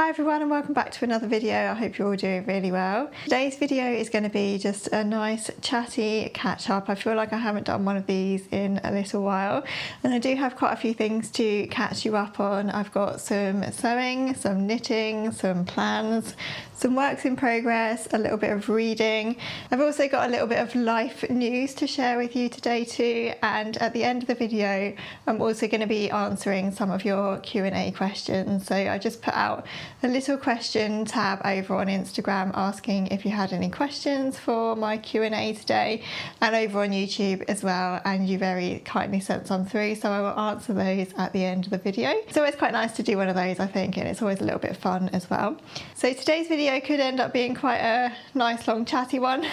Hi everyone and welcome back to another video. I hope you're all doing really well. Today's video is going to be just a nice chatty catch up. I feel like I haven't done one of these in a little while and I do have quite a few things to catch you up on. I've got some sewing, some knitting, some plans, some works in progress, a little bit of reading. I've also got a little bit of life news to share with you today too, and at the end of the video I'm also going to be answering some of your Q&A questions. So I just put out a little question tab over on Instagram asking if you had any questions for my Q&A today, and over on YouTube as well, and you very kindly sent some through, so I will answer those at the end of the video. It's always quite nice to do one of those, I think, and it's always a little bit of fun as well. So today's video could end up being quite a nice long chatty one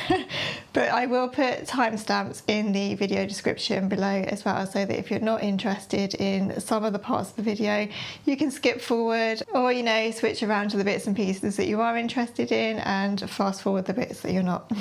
but I will put timestamps in the video description below as well, so that if you're not interested in some of the parts of the video you can skip forward, or switch around to the bits and pieces that you are interested in and fast forward the bits that you're not.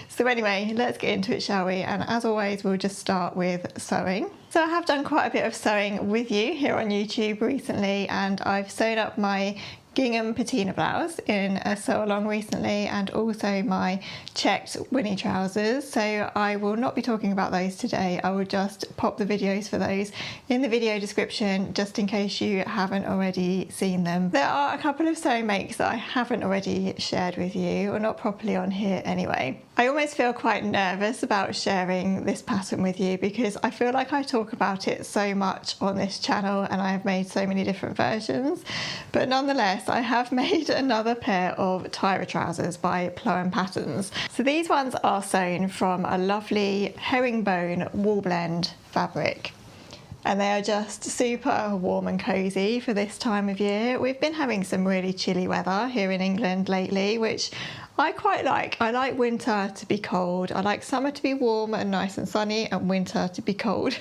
So anyway, let's get into it, shall we? And as always, we'll just start with sewing. So I have done quite a bit of sewing with you here on YouTube recently, and I've sewn up my gingham patina blouse in a sew along recently, and also my checked Winnie trousers. So I will not be talking about those today. I will just pop the videos for those in the video description just in case you haven't already seen them. There are a couple of sewing makes that I haven't already shared with you, or not properly on here anyway. I almost feel quite nervous about sharing this pattern with you because I feel like I talk about it so much on this channel and I have made so many different versions, but nonetheless I have made another pair of Tyra trousers by Plow & Patterns. So these ones are sewn from a lovely herringbone wool blend fabric, and they are just super warm and cozy for this time of year. We've been having some really chilly weather here in England lately, which I quite like. I like winter to be cold. I like summer to be warm and nice and sunny, and winter to be cold.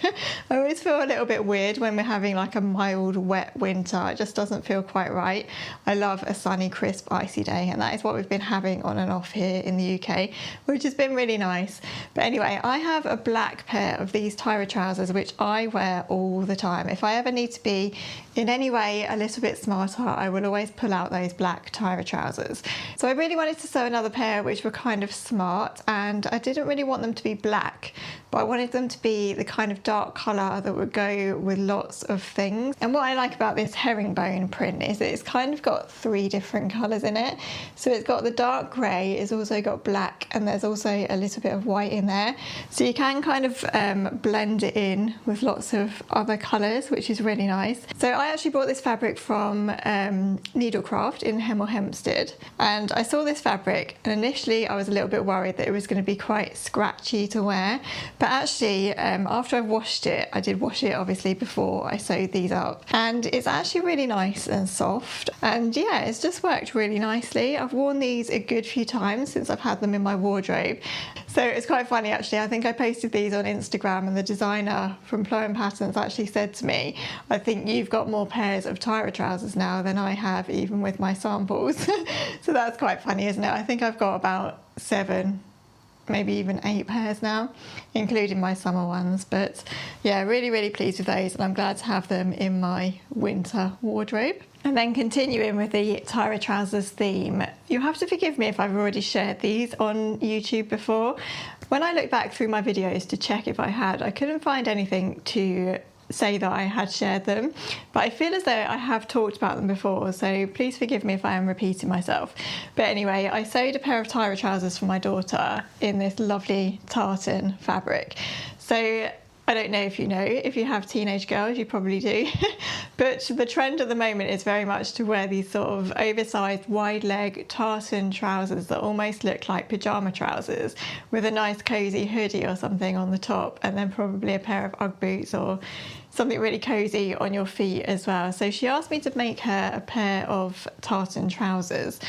I always feel a little bit weird when we're having like a mild, wet winter. It just doesn't feel quite right. I love a sunny, crisp, icy day, and that is what we've been having on and off here in the UK, which has been really nice. But anyway, I have a black pair of these Tyra trousers, which I wear all the time. If I ever need to be in any way a little bit smarter, I will always pull out those black Tyra trousers. So I really wanted to sew another pair which were kind of smart, and I didn't really want them to be black, but I wanted them to be the kind of dark colour that would go with lots of things. And what I like about this herringbone print is that it's kind of got three different colours in it. So it's got the dark grey, it's also got black, and there's also a little bit of white in there. So you can kind of blend it in with lots of other colours, which is really nice. So I actually bought this fabric from Needlecraft in Hemel Hempstead, and I saw this fabric and initially I was a little bit worried that it was going to be quite scratchy to wear, but actually after I've washed it, I did wash it obviously before I sewed these up, and it's actually really nice and soft, and yeah, it's just worked really nicely. I've worn these a good few times since I've had them in my wardrobe. So it's quite funny actually. I think I posted these on Instagram and the designer from Plow & Patterns actually said to me, I think you've got more pairs of Tyra trousers now than I have, even with my samples. So that's quite funny, isn't it? I think I've got about 7, maybe even 8 pairs now, including my summer ones. But yeah, really pleased with those, and I'm glad to have them in my winter wardrobe. And then continuing with the Tyra trousers theme, you'll have to forgive me if I've already shared these on YouTube before. When I look back through my videos to check if I had, I couldn't find anything to say that I had shared them, but I feel as though I have talked about them before, so please forgive me if I am repeating myself. But anyway, I sewed a pair of Tyra trousers for my daughter in this lovely tartan fabric. So I don't know if you have teenage girls, you probably do, but the trend at the moment is very much to wear these sort of oversized wide leg tartan trousers that almost look like pyjama trousers, with a nice cozy hoodie or something on the top, and then probably a pair of Ugg boots or something really cozy on your feet as well. So she asked me to make her a pair of tartan trousers,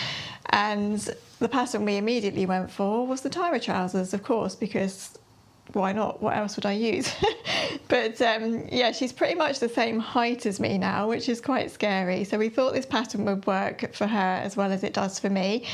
and the pattern we immediately went for was the Tyra trousers, of course, because why not? What else would I use? But yeah, she's pretty much the same height as me now, which is quite scary. So we thought this pattern would work for her as well as it does for me.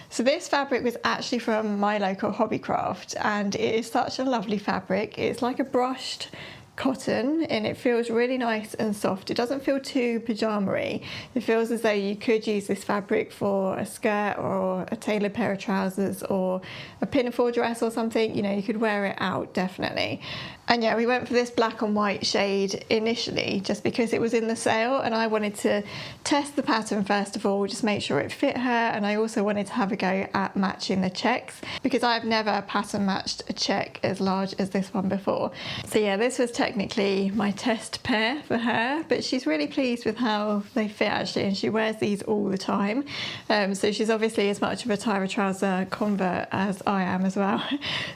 So this fabric was actually from my local Hobbycraft, and it is such a lovely fabric. It's like a brushed cotton, and it feels really nice and soft. It doesn't feel too pyjama-y. It feels as though you could use this fabric for a skirt or a tailored pair of trousers or a pinafore dress or something. You know, you could wear it out, definitely. And yeah, we went for this black and white shade initially just because it was in the sale, and I wanted to test the pattern first of all, just make sure it fit her, and I also wanted to have a go at matching the checks because I've never pattern matched a check as large as this one before. So yeah, this was technically my test pair for her, but she's really pleased with how they fit actually, and she wears these all the time. So she's obviously as much of a Tyra trouser convert as I am as well.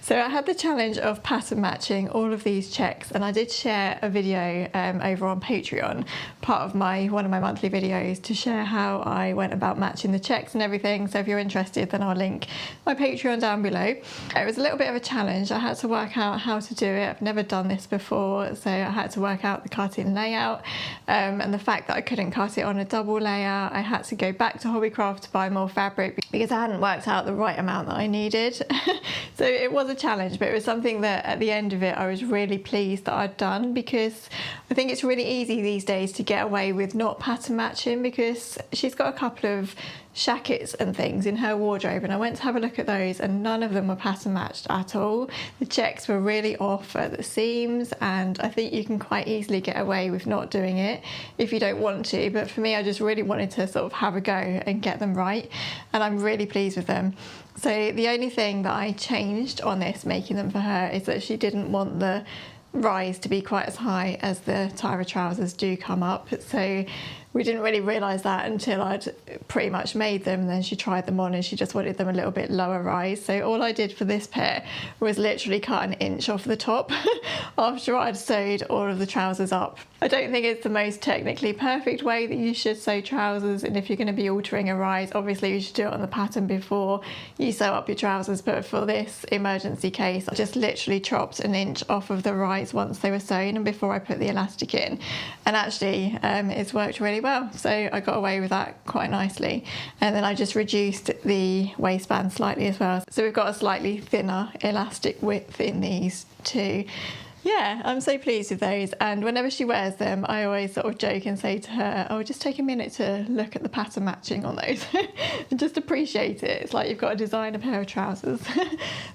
So I had the challenge of pattern matching all of these checks, and I did share a video over on Patreon, part of one of my monthly videos, to share how I went about matching the checks and everything. So if you're interested, then I'll link my Patreon down below. It was a little bit of a challenge. I had to work out how to do it. I've never done this before, so I had to work out the cutting layout, and the fact that I couldn't cut it on a double layer. I had to go back to Hobbycraft to buy more fabric because I hadn't worked out the right amount that I needed. So it was a challenge, but it was something that at the end of it I was really pleased that I'd done, because I think it's really easy these days to get away with not pattern matching, because she's got a couple of shackets and things in her wardrobe, and I went to have a look at those and none of them were pattern matched at all. The checks were really off at the seams, and I think you can quite easily get away with not doing it if you don't want to, but for me I just really wanted to sort of have a go and get them right, and I'm really pleased with them. So the only thing that I changed on this making them for her is that she didn't want the rise to be quite as high as the Tyra trousers do come up, so we didn't really realise that until I'd pretty much made them, and then she tried them on and she just wanted them a little bit lower rise. So all I did for this pair was literally cut an inch off the top after I'd sewed all of the trousers up. I don't think it's the most technically perfect way that you should sew trousers, and if you're going to be altering a rise, obviously you should do it on the pattern before you sew up your trousers, but for this emergency case I just literally chopped an inch off of the rise once they were sewn and before I put the elastic in, and actually it's worked really well, so I got away with that quite nicely. And then I just reduced the waistband slightly as well, so we've got a slightly thinner elastic width in these too. Yeah, I'm so pleased with those, and whenever she wears them I always sort of joke and say to her, oh, just take a minute to look at the pattern matching on those and just appreciate it. It's like you've got to design a pair of trousers.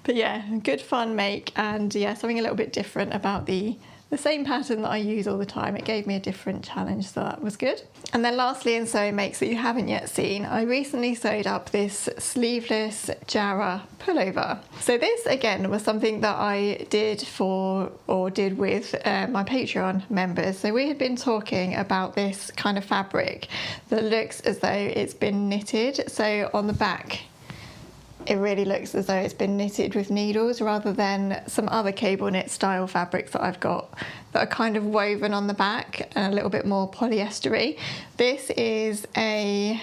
But yeah, good fun make, and yeah, something a little bit different about the same pattern that I use all the time. It gave me a different challenge, so that was good. And then lastly, in sewing makes that you haven't yet seen, I recently sewed up this sleeveless Jara pullover. So this again was something that I did with my Patreon members. So we had been talking about this kind of fabric that looks as though it's been knitted. So on the back it really looks as though it's been knitted with needles rather than some other cable knit style fabrics that I've got that are kind of woven on the back and a little bit more polyestery. This is a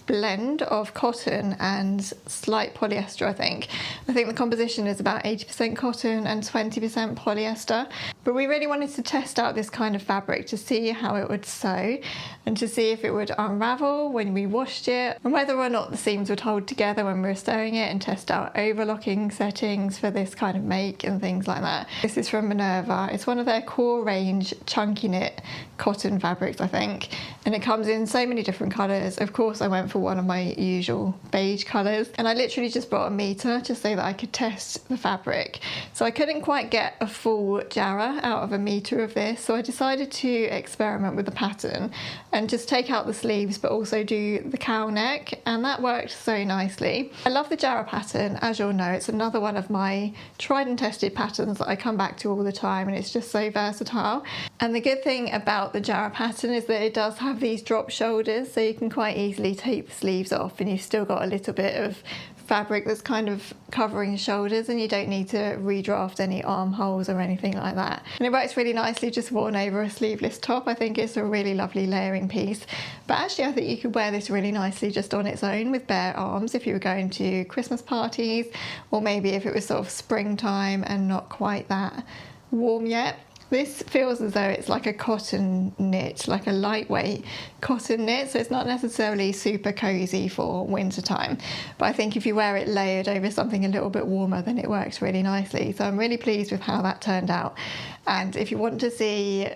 blend of cotton and slight polyester, I think. I think the composition is about 80% cotton and 20% polyester. But we really wanted to test out this kind of fabric to see how it would sew and to see if it would unravel when we washed it, and whether or not the seams would hold together when we were sewing it, and test out overlocking settings for this kind of make and things like that. This is from Minerva. It's one of their core range chunky knit cotton fabrics, I think, and it comes in so many different colours. Of course I went for one of my usual beige colours, and I literally just brought a meter just so that I could test the fabric. So I couldn't quite get a full Jara out of a meter of this, so I decided to experiment with the pattern and just take out the sleeves but also do the cow neck, and that worked so nicely. I love the Jara pattern, as you'll know. It's another one of my tried and tested patterns that I come back to all the time, and it's just so versatile. And the good thing about the Jara pattern is that it does have these drop shoulders, so you can quite easily take the sleeves off and you've still got a little bit of fabric that's kind of covering shoulders, and you don't need to redraft any armholes or anything like that. And it works really nicely just worn over a sleeveless top. I think it's a really lovely layering piece, but actually I think you could wear this really nicely just on its own with bare arms if you were going to Christmas parties, or maybe if it was sort of springtime and not quite that warm yet. This feels as though it's like a cotton knit, like a lightweight cotton knit, so it's not necessarily super cozy for winter time, but I think if you wear it layered over something a little bit warmer, then it works really nicely. So I'm really pleased with how that turned out. And if you want to see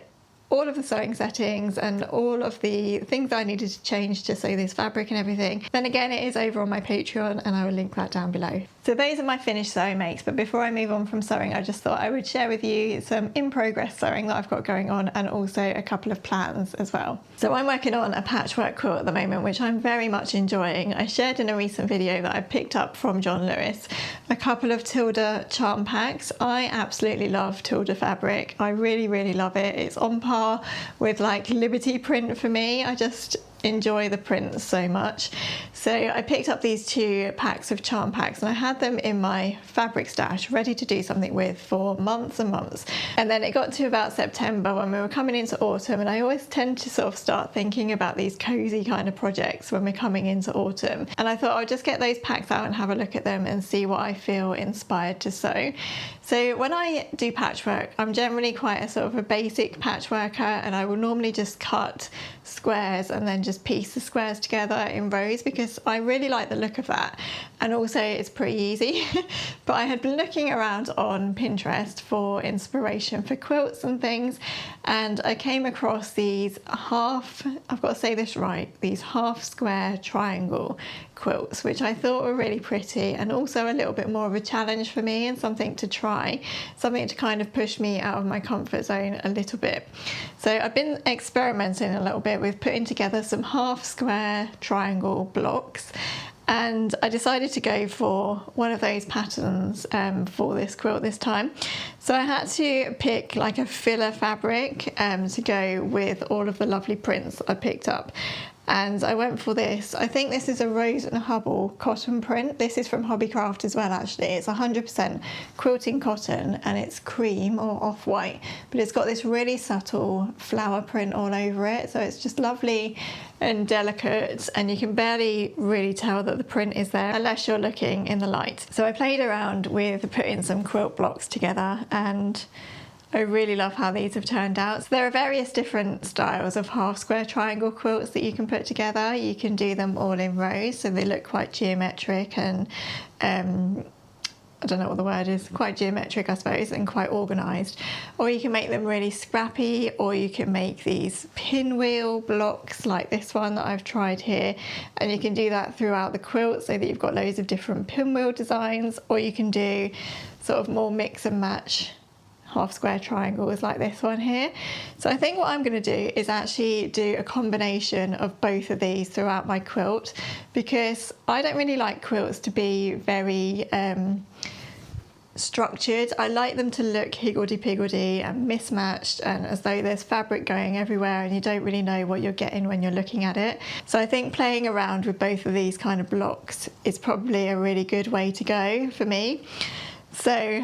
all of the sewing settings and all of the things I needed to change to sew this fabric and everything, then again it is over on my Patreon, and I will link that down below. So those are my finished sewing makes, but before I move on from sewing, I just thought I would share with you some in progress sewing that I've got going on, and also a couple of plans as well. So I'm working on a patchwork quilt at the moment, which I'm very much enjoying. I shared in a recent video that I picked up from John Lewis a couple of Tilda charm packs. I absolutely love Tilda fabric. I really love it. It's on par with like Liberty print for me. I just enjoy the prints so much. So I picked up these 2 packs of charm packs, and I had them in my fabric stash ready to do something with for months and months. And then it got to about September when we were coming into autumn, and I always tend to sort of start thinking about these cozy kind of projects when we're coming into autumn. And I thought I'll just get those packs out and have a look at them and see what I feel inspired to sew. So when I do patchwork, I'm generally quite a sort of a basic patchworker, and I will normally just cut squares and then just piece the squares together in rows, because I really like the look of that, and also it's pretty easy. But I had been looking around on Pinterest for inspiration for quilts and things, and I came across these I've got to say this right, these half square triangle quilts, which I thought were really pretty, and also a little bit more of a challenge for me and something to try, something to kind of push me out of my comfort zone a little bit. So I've been experimenting a little bit with putting together some half square triangle blocks, and I decided to go for one of those patterns for this quilt this time. So I had to pick like a filler fabric to go with all of the lovely prints I picked up. And I went for this. I think this is a Rose and Hubble cotton print. This is from Hobbycraft as well, actually. It's 100% quilting cotton, and it's cream or off-white, but it's got this really subtle flower print all over it. So it's just lovely and delicate, and you can barely really tell that the print is there unless you're looking in the light. So I played around with putting some quilt blocks together, and I really love how these have turned out. So there are various different styles of half square triangle quilts that you can put together. You can do them all in rows, so they look quite geometric and I don't know what the word is, quite geometric I suppose, and quite organised. Or you can make them really scrappy, or you can make these pinwheel blocks like this one that I've tried here, and you can do that throughout the quilt so that you've got loads of different pinwheel designs. Or you can do sort of more mix and match half square triangles like this one here. So I think what I'm going to do is actually do a combination of both of these throughout my quilt, because I don't really like quilts to be very structured. I like them to look higgledy-piggledy and mismatched, and as though there's fabric going everywhere and you don't really know what you're getting when you're looking at it. So I think playing around with both of these kind of blocks is probably a really good way to go for me. So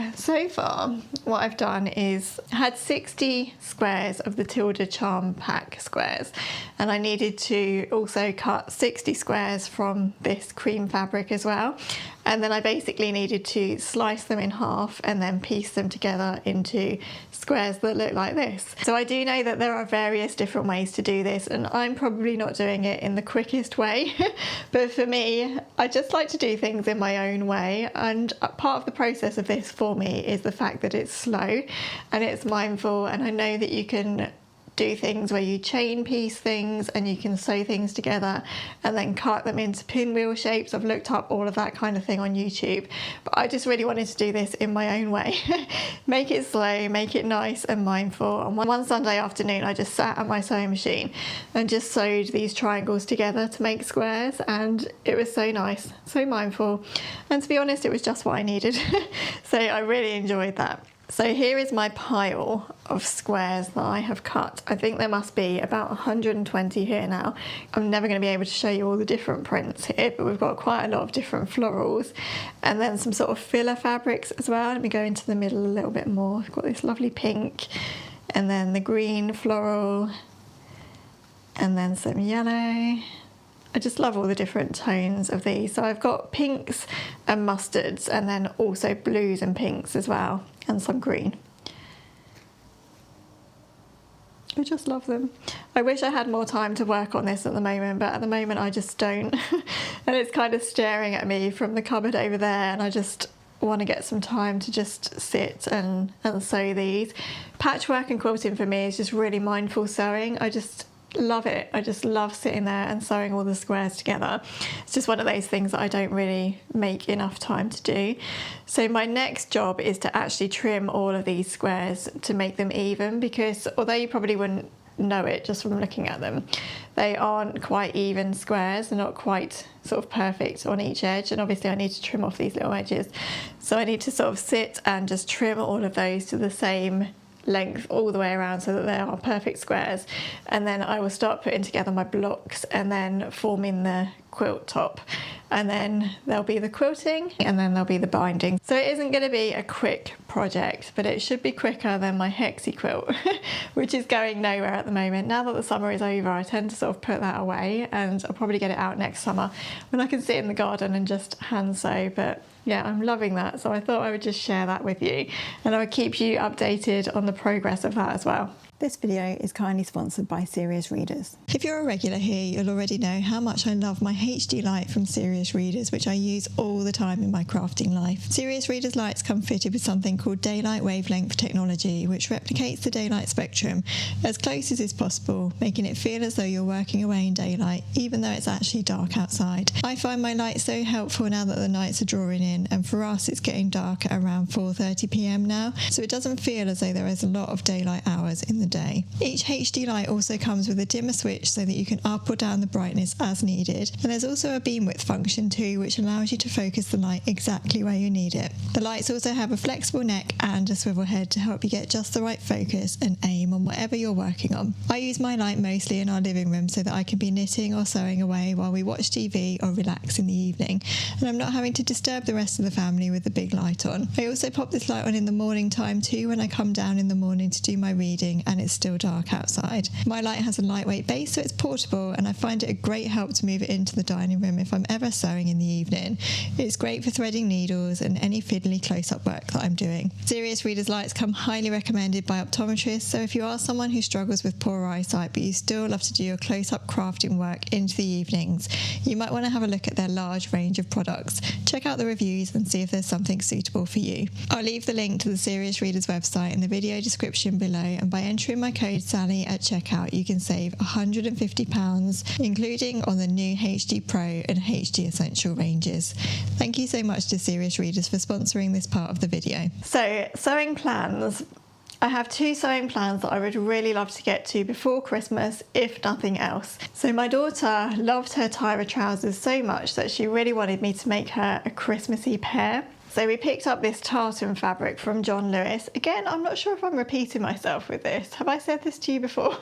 far what I've done is I had 60 squares of the Tilda Charm Pack squares, and I needed to also cut 60 squares from this cream fabric as well. And then I basically needed to slice them in half and then piece them together into squares that look like this. So I do know that there are various different ways to do this, and I'm probably not doing it in the quickest way, but for me, I just like to do things in my own way, and part of the process of this for me is the fact that it's slow and it's mindful, and I know that you can do things where you chain piece things and you can sew things together and then cut them into pinwheel shapes. I've looked up all of that kind of thing on YouTube, but I just really wanted to do this in my own way. Make it slow, make it nice and mindful. And one Sunday afternoon I just sat at my sewing machine and just sewed these triangles together to make squares, and it was so nice, so mindful, and to be honest it was just what I needed. So I really enjoyed that. So here is my pile of squares that I have cut. I think there must be about 120 here now. I'm never going to be able to show you all the different prints here, but we've got quite a lot of different florals and then some sort of filler fabrics as well. Let me go into the middle a little bit more. We've got this lovely pink and then the green floral and then some yellow. I just love all the different tones of these. So I've got pinks and mustards and then also blues and pinks as well, and some green. I just love them. I wish I had more time to work on this at the moment, but at the moment I just don't. And it's kind of staring at me from the cupboard over there, and I just want to get some time to just sit and sew these. Patchwork and quilting for me is just really mindful sewing. I just love it. I just love sitting there and sewing all the squares together. It's just one of those things that I don't really make enough time to do. So my next job is to actually trim all of these squares to make them even, because although you probably wouldn't know it just from looking at them, they aren't quite even squares. They're not quite sort of perfect on each edge, and obviously I need to trim off these little edges. So I need to sort of sit and just trim all of those to the same length all the way around so that they are perfect squares, and then I will start putting together my blocks and then forming the quilt top, and then there'll be the quilting and then there'll be the binding. So it isn't going to be a quick project, but it should be quicker than my hexie quilt which is going nowhere at the moment. Now that the summer is over, I tend to sort of put that away, and I'll probably get it out next summer when I can sit in the garden and just hand sew. But yeah, I'm loving that, so I thought I would just share that with you, and I would keep you updated on the progress of that as well. This video is kindly sponsored by Serious Readers. If you're a regular here, you'll already know how much I love my HD light from Serious Readers, which I use all the time in my crafting life. Serious Readers lights come fitted with something called daylight wavelength technology, which replicates the daylight spectrum as close as is possible, making it feel as though you're working away in daylight, even though it's actually dark outside. I find my light so helpful now that the nights are drawing in, and for us it's getting dark at around 4:30 p.m. now, so it doesn't feel as though there is a lot of daylight hours in the day. Each HD light also comes with a dimmer switch so that you can up or down the brightness as needed, and there's also a beam width function too, which allows you to focus the light exactly where you need it. The lights also have a flexible neck and a swivel head to help you get just the right focus and aim on whatever you're working on. I use my light mostly in our living room so that I can be knitting or sewing away while we watch TV or relax in the evening, and I'm not having to disturb the rest of the family with the big light on. I also pop this light on in the morning time too when I come down in the morning to do my reading and it's still dark outside. My light has a lightweight base, so it's portable, and I find it a great help to move it into the dining room if I'm ever sewing in the evening. It's great for threading needles and any fiddly close-up work that I'm doing. Serious Readers lights come highly recommended by optometrists, so if you are someone who struggles with poor eyesight but you still love to do your close-up crafting work into the evenings, you might want to have a look at their large range of products. Check out the reviews and see if there's something suitable for you. I'll leave the link to the Serious Readers website in the video description below, and by entering my code Sally at checkout you can save £150, including on the new HD Pro and HD Essential ranges. Thank you so much to Serious Readers for sponsoring this part of the video. So, sewing plans. I have 2 sewing plans that I would really love to get to before Christmas, if nothing else. So my daughter loved her Tyra trousers so much that she really wanted me to make her a Christmassy pair. So we picked up this tartan fabric from John Lewis. Again, I'm not sure if I'm repeating myself with this. Have I said this to you before?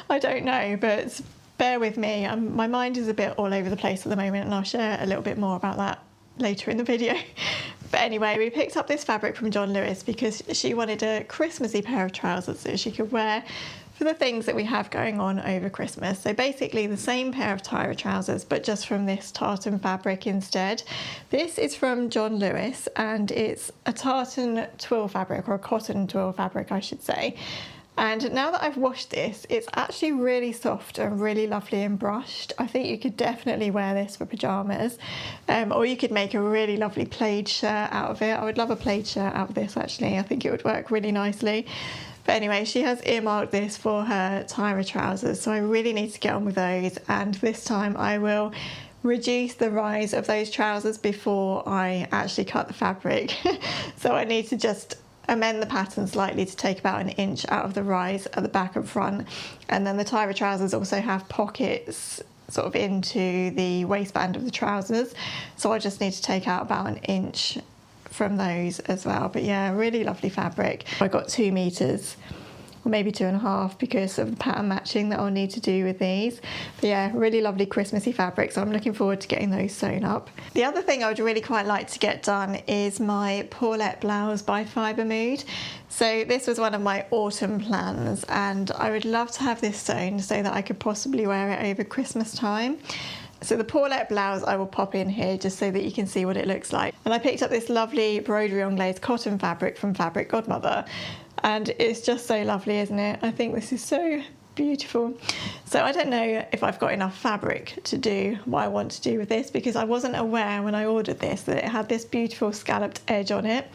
I don't know, but bear with me. My mind is a bit all over the place at the moment, and I'll share a little bit more about that later in the video. But anyway, we picked up this fabric from John Lewis because she wanted a Christmassy pair of trousers that she could wear for the things that we have going on over Christmas. So basically the same pair of Tyra trousers, but just from this tartan fabric instead. This is from John Lewis, and it's a tartan twill fabric, or a cotton twill fabric I should say. And now that I've washed this, it's actually really soft and really lovely and brushed. I think you could definitely wear this for pyjamas, or you could make a really lovely plaid shirt out of it. I would love a plaid shirt out of this actually. I think it would work really nicely. But anyway, she has earmarked this for her Tyra trousers, so I really need to get on with those, and this time I will reduce the rise of those trousers before I actually cut the fabric. So I need to just amend the pattern slightly to take about 1 inch out of the rise at the back and front. And then the Tyra trousers also have pockets sort of into the waistband of the trousers, so I just need to take out about 1 inch from those as well. But yeah, really lovely fabric. I got 2 meters, or maybe 2.5, because of the pattern matching that I'll need to do with these. But yeah, really lovely Christmassy fabric, so I'm looking forward to getting those sewn up. The other thing I would really quite like to get done is my Paulette blouse by Fibre Mood. So this was one of my autumn plans, and I would love to have this sewn so that I could possibly wear it over Christmas time. So the Paulette blouse I will pop in here just so that you can see what it looks like. And I picked up this lovely broderie anglaise cotton fabric from Fabric Godmother, and it's just so lovely, isn't it? I think this is so beautiful. So I don't know if I've got enough fabric to do what I want to do with this, because I wasn't aware when I ordered this that it had this beautiful scalloped edge on it.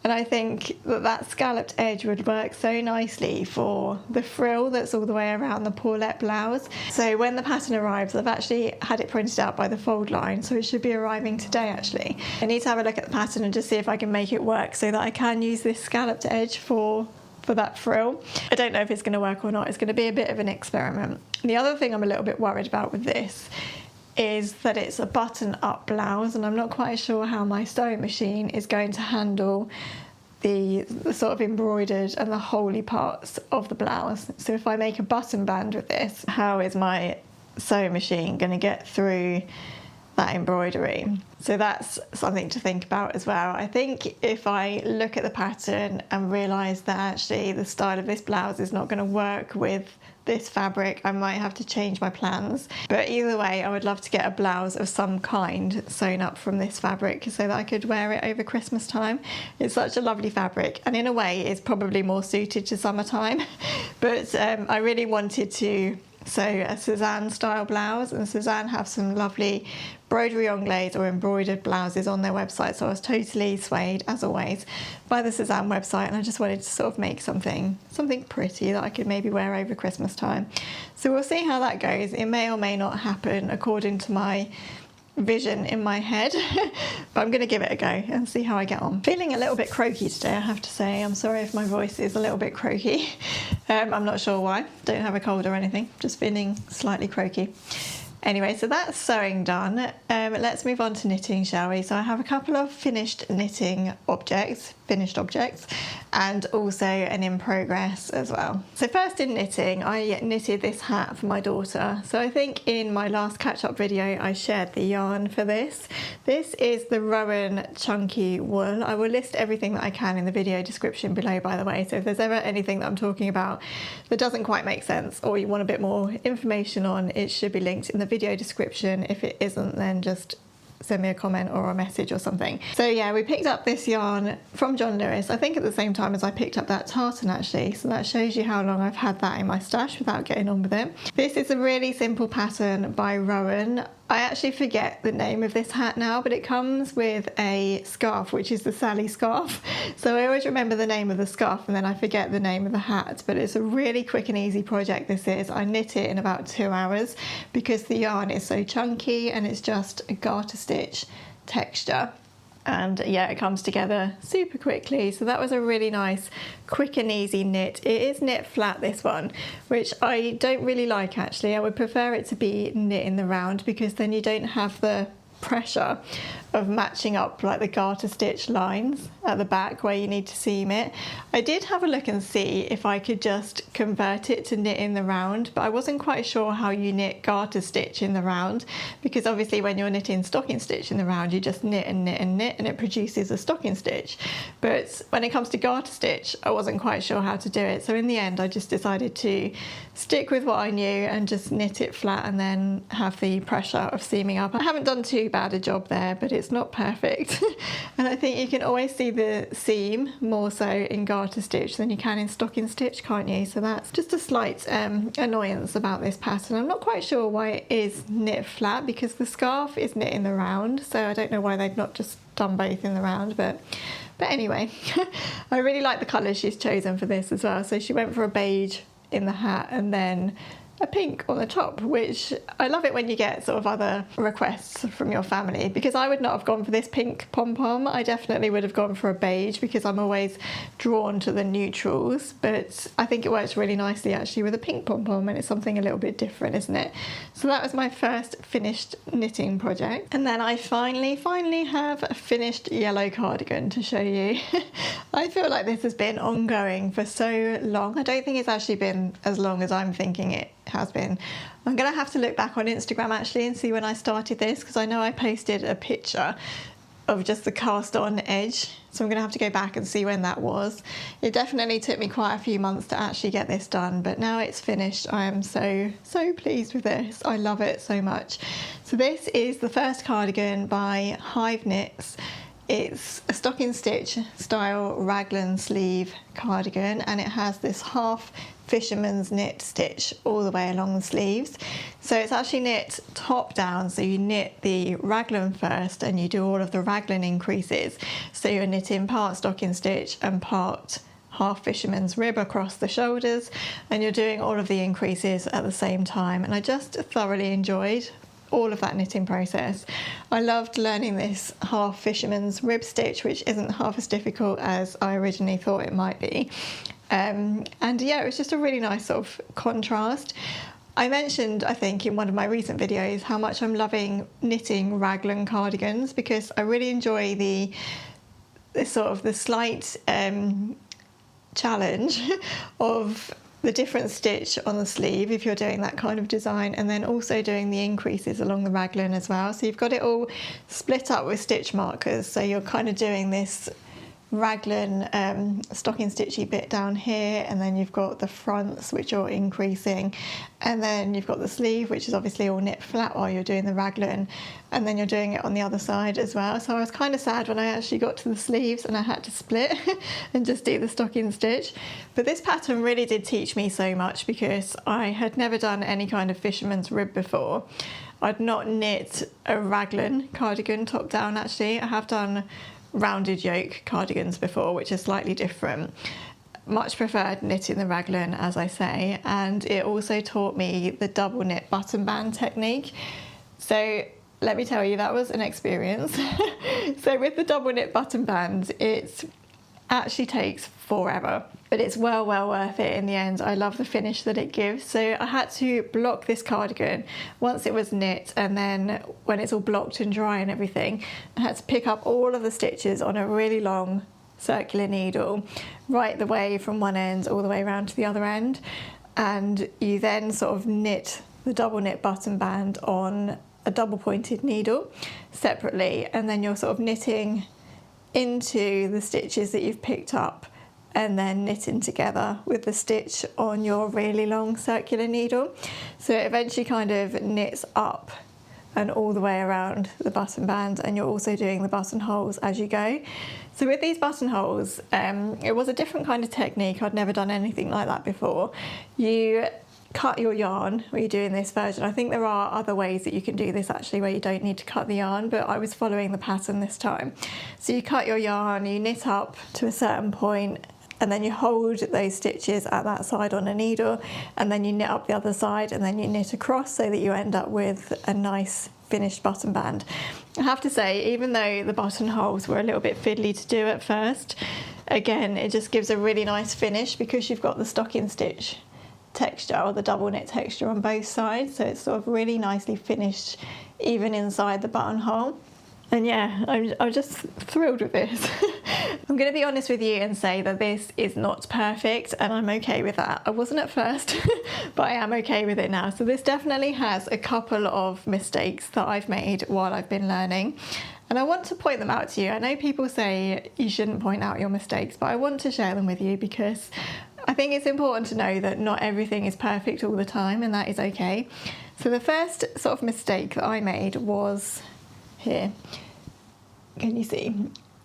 And I think that that scalloped edge would work so nicely for the frill that's all the way around the Paulette blouse. So when the pattern arrives, I've actually had it printed out by the fold line, so it should be arriving today actually. I need to have a look at the pattern and just see if I can make it work so that I can use this scalloped edge for that frill. I don't know if it's going to work or not. It's going to be a bit of an experiment. The other thing I'm a little bit worried about with this is that it's a button-up blouse, and I'm not quite sure how my sewing machine is going to handle the sort of embroidered and the holey parts of the blouse. So if I make a button band with this, how is my sewing machine going to get through that embroidery? So that's something to think about as well. I think if I look at the pattern and realise that actually the style of this blouse is not going to work with this fabric, I might have to change my plans. But either way, I would love to get a blouse of some kind sewn up from this fabric so that I could wear it over Christmas time. It's such a lovely fabric, and in a way it's probably more suited to summertime. But I really wanted to sew a Suzanne style blouse, and Suzanne have some lovely broderie anglaise or embroidered blouses on their website, so I was totally swayed as always by the Suzanne website, and I just wanted to sort of make something pretty that I could maybe wear over Christmas time. So we'll see how that goes. It may or may not happen according to my vision in my head, but I'm going to give it a go and see how I get on. Feeling a little bit croaky today, I have to say. I'm sorry if my voice is a little bit croaky. I'm not sure why. Don't have a cold or anything, just feeling slightly croaky. Anyway, so that's sewing done. Let's move on to knitting, shall we? So I have a couple of finished objects, and also an in progress as well. So first in knitting, I knitted this hat for my daughter. So I think in my last catch-up video, I shared the yarn for this. This is the Rowan Chunky Wool. I will list everything that I can in the video description below, by the way. So if there's ever anything that I'm talking about that doesn't quite make sense, or you want a bit more information on, it should be linked in the video description. If it isn't, then just send me a comment or a message or something. So yeah, we picked up this yarn from John Lewis, I think at the same time as I picked up that tartan actually, so that shows you how long I've had that in my stash without getting on with it. This is a really simple pattern by Rowan. I actually forget the name of this hat now, but it comes with a scarf, which is the Sally scarf. So I always remember the name of the scarf and then I forget the name of the hat, but it's a really quick and easy project this is. I knit it in about 2 hours because the yarn is so chunky and it's just a garter stitch texture. And yeah, it comes together super quickly. So that was a really nice, quick and easy knit. It is knit flat, this one, which I don't really like actually. I would prefer it to be knit in the round because then you don't have the pressure of matching up like the garter stitch lines at the back where you need to seam it. I did have a look and see if I could just convert it to knit in the round, but I wasn't quite sure how you knit garter stitch in the round, because obviously when you're knitting stocking stitch in the round you just knit and knit and knit and it produces a stocking stitch. But when it comes to garter stitch I wasn't quite sure how to do it, so in the end I just decided to stick with what I knew and just knit it flat and then have the pressure of seaming up. I haven't done too bad a job there, but it's not perfect. And I think you can always see the seam more so in garter stitch than you can in stocking stitch, can't you? So that's just a slight annoyance about this pattern. I'm not quite sure why it is knit flat because the scarf is knit in the round, so I don't know why they've not just done both in the round, but anyway. I really like the colours she's chosen for this as well. So she went for a beige in the hat and then a pink on the top, which I love it when you get sort of other requests from your family, because I would not have gone for this pink pom-pom. I definitely would have gone for a beige because I'm always drawn to the neutrals, but I think it works really nicely actually with a pink pom-pom, and it's something a little bit different, isn't it? So that was my first finished knitting project, and then I finally have a finished yellow cardigan to show you. I feel like this has been ongoing for so long. I don't think it's actually been as long as I'm thinking it has been. I'm gonna have to look back on Instagram actually and see when I started this, because I know I posted a picture of just the cast on edge, so I'm gonna have to go back and see when that was. It definitely took me quite a few months to actually get this done, but now it's finished. I am so pleased with this. I love it so much. So this is the first cardigan by Hive Knits. It's a stocking stitch style raglan sleeve cardigan, and it has this half fisherman's knit stitch all the way along the sleeves. So it's actually knit top down, so you knit the raglan first and you do all of the raglan increases. So you're knitting part stocking stitch and part half fisherman's rib across the shoulders, and you're doing all of the increases at the same time. And I just thoroughly enjoyed all of that knitting process. I loved learning this half fisherman's rib stitch, which isn't half as difficult as I originally thought it might be. And yeah, it was just a really nice sort of contrast. I mentioned, I think, in one of my recent videos how much I'm loving knitting raglan cardigans, because I really enjoy the slight challenge of the different stitch on the sleeve if you're doing that kind of design, and then also doing the increases along the raglan as well. So you've got it all split up with stitch markers, so you're kind of doing this raglan stocking stitchy bit down here, and then you've got the fronts which you're increasing, and then you've got the sleeve which is obviously all knit flat while you're doing the raglan, and then you're doing it on the other side as well. So I was kind of sad when I actually got to the sleeves and I had to split and just do the stocking stitch. But this pattern really did teach me so much, because I had never done any kind of fisherman's rib before. I'd not knit a raglan cardigan top down actually. I have done rounded yoke cardigans before, which is slightly different. Much preferred knitting the raglan, as I say, and it also taught me the double knit button band technique. So let me tell you, that was an experience. So with the double knit button band, it actually takes forever, but it's well worth it in the end. I love the finish that it gives. So I had to block this cardigan once it was knit, and then when it's all blocked and dry and everything, I had to pick up all of the stitches on a really long circular needle right the way from one end all the way around to the other end, and you then sort of knit the double knit button band on a double pointed needle separately, and then you're sort of knitting into the stitches that you've picked up and then knitting together with the stitch on your really long circular needle. So it eventually kind of knits up and all the way around the button band, and you're also doing the buttonholes as you go. So with these buttonholes, it was a different kind of technique. I'd never done anything like that before. You cut your yarn when you're doing this version. I think there are other ways that you can do this actually where you don't need to cut the yarn, but I was following the pattern this time. So you cut your yarn, you knit up to a certain point, and then you hold those stitches at that side on a needle, and then you knit up the other side, and then you knit across so that you end up with a nice finished button band. I have to say, even though the buttonholes were a little bit fiddly to do at first, again, it just gives a really nice finish because you've got the stocking stitch texture or the double knit texture on both sides, so it's sort of really nicely finished even inside the buttonhole. And yeah, I'm just thrilled with this. I'm going to be honest with you and say that this is not perfect, and I'm okay with that. I wasn't at first, but I am okay with it now. So this definitely has a couple of mistakes that I've made while I've been learning, and I want to point them out to you. I know people say you shouldn't point out your mistakes, but I want to share them with you because I think it's important to know that not everything is perfect all the time, and that is okay. So the first sort of mistake that I made was here. Can you see?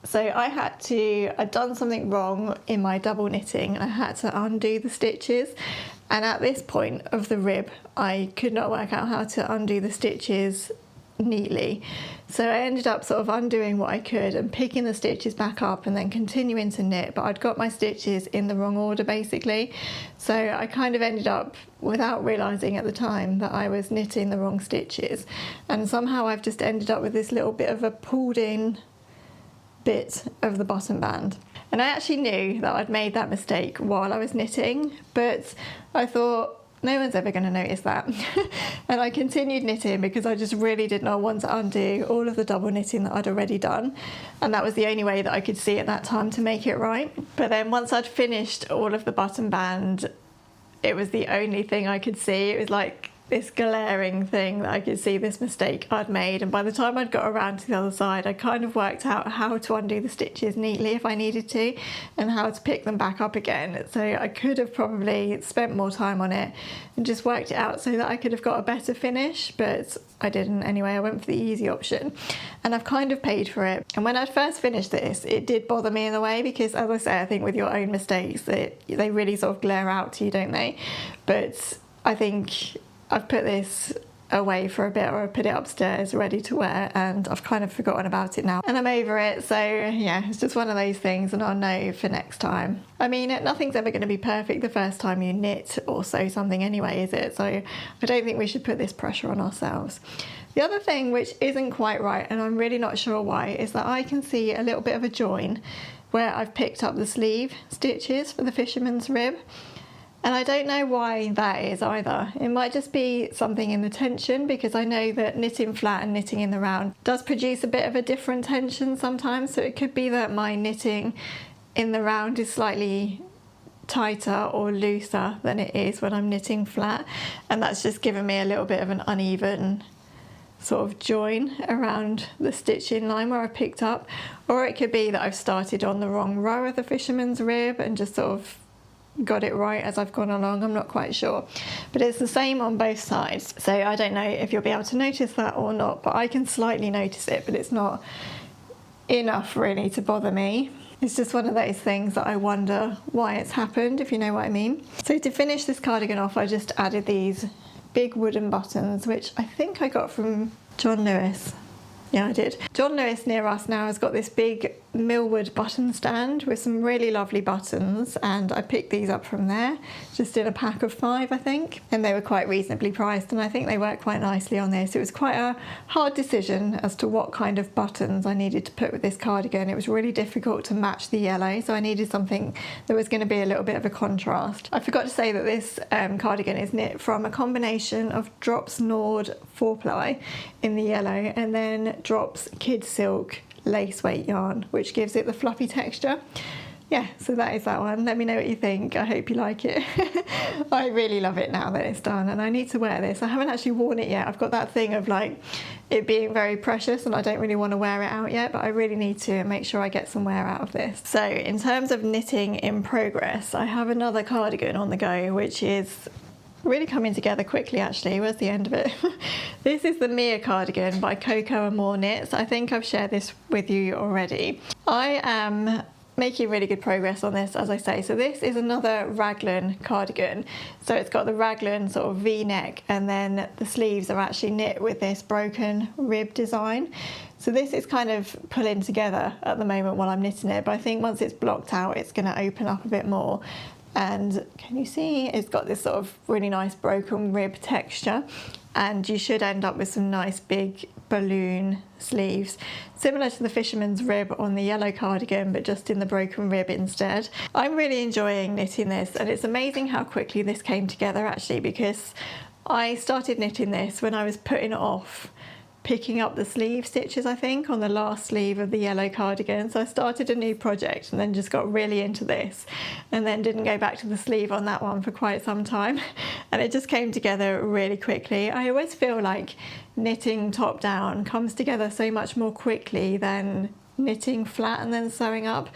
So I'd done something wrong in my double knitting, and I had to undo the stitches. And at this point of the rib, I could not work out how to undo the stitches neatly. So I ended up sort of undoing what I could and picking the stitches back up and then continuing to knit, but I'd got my stitches in the wrong order basically. So I kind of ended up, without realising at the time, that I was knitting the wrong stitches, and somehow I've just ended up with this little bit of a pulled in bit of the bottom band. And I actually knew that I'd made that mistake while I was knitting, but I thought, no one's ever going to notice that. And I continued knitting because I just really did not want to undo all of the double knitting that I'd already done, and that was the only way that I could see at that time to make it right. But then once I'd finished all of the button band, it was the only thing I could see. It was like this glaring thing that I could see this mistake I'd made, and by the time I'd got around to the other side I kind of worked out how to undo the stitches neatly if I needed to, and how to pick them back up again. So I could have probably spent more time on it and just worked it out so that I could have got a better finish, but I didn't. Anyway, I went for the easy option and I've kind of paid for it. And when I'd first finished this, it did bother me in a way because, as I say, I think with your own mistakes they really sort of glare out to you, don't they? But I think I've put this away for a bit, or I put it upstairs ready to wear, and I've kind of forgotten about it now and I'm over it. So yeah, it's just one of those things, and I'll know for next time. I mean, nothing's ever going to be perfect the first time you knit or sew something anyway, is it? So I don't think we should put this pressure on ourselves. The other thing which isn't quite right, and I'm really not sure why, is that I can see a little bit of a join where I've picked up the sleeve stitches for the fisherman's rib. And I don't know why that is either. It might just be something in the tension, because I know that knitting flat and knitting in the round does produce a bit of a different tension sometimes. So it could be that my knitting in the round is slightly tighter or looser than it is when I'm knitting flat. And that's just given me a little bit of an uneven sort of join around the stitching line where I picked up. Or it could be that I've started on the wrong row of the fisherman's rib and just sort of got it right as I've gone along. I'm not quite sure, but it's the same on both sides, so I don't know if you'll be able to notice that or not, but I can slightly notice it, but it's not enough really to bother me. It's just one of those things that I wonder why it's happened, if you know what I mean. So to finish this cardigan off, I just added these big wooden buttons, which I think I got from John Lewis. Yeah, I did. John Lewis near us now has got this big millwood button stand with some really lovely buttons, and I picked these up from there, just in a pack of 5 I think, and they were quite reasonably priced, and I think they work quite nicely on this. It was quite a hard decision as to what kind of buttons I needed to put with this cardigan. It was really difficult to match the yellow, so I needed something that was going to be a little bit of a contrast. I forgot to say that this cardigan is knit from a combination of Drops Nord 4-ply in the yellow and then Drops Kid Silk lace weight yarn, which gives it the fluffy texture. Yeah, so that is that one. Let me know what you think. I hope you like it. I really love it now that it's done, and I need to wear this. I haven't actually worn it yet. I've got that thing of like it being very precious and I don't really want to wear it out yet, but I really need to make sure I get some wear out of this. So in terms of knitting in progress, I have another cardigan on the go, which is really coming together quickly actually. Where's the end of it? This is the Mia cardigan by Coco and More Knits. I think I've shared this with you already. I am making really good progress on this, as I say. So this is another raglan cardigan. So it's got the raglan sort of V-neck, and then the sleeves are actually knit with this broken rib design. So this is kind of pulling together at the moment while I'm knitting it, but I think once it's blocked out it's going to open up a bit more. And can you see it's got this sort of really nice broken rib texture, and you should end up with some nice big balloon sleeves, similar to the fisherman's rib on the yellow cardigan, but just in the broken rib instead. I'm really enjoying knitting this, and it's amazing how quickly this came together actually, because I started knitting this when I was putting off picking up the sleeve stitches, I think, on the last sleeve of the yellow cardigan. So I started a new project and then just got really into this, and then didn't go back to the sleeve on that one for quite some time, and it just came together really quickly. I always feel like knitting top down comes together so much more quickly than knitting flat and then sewing up.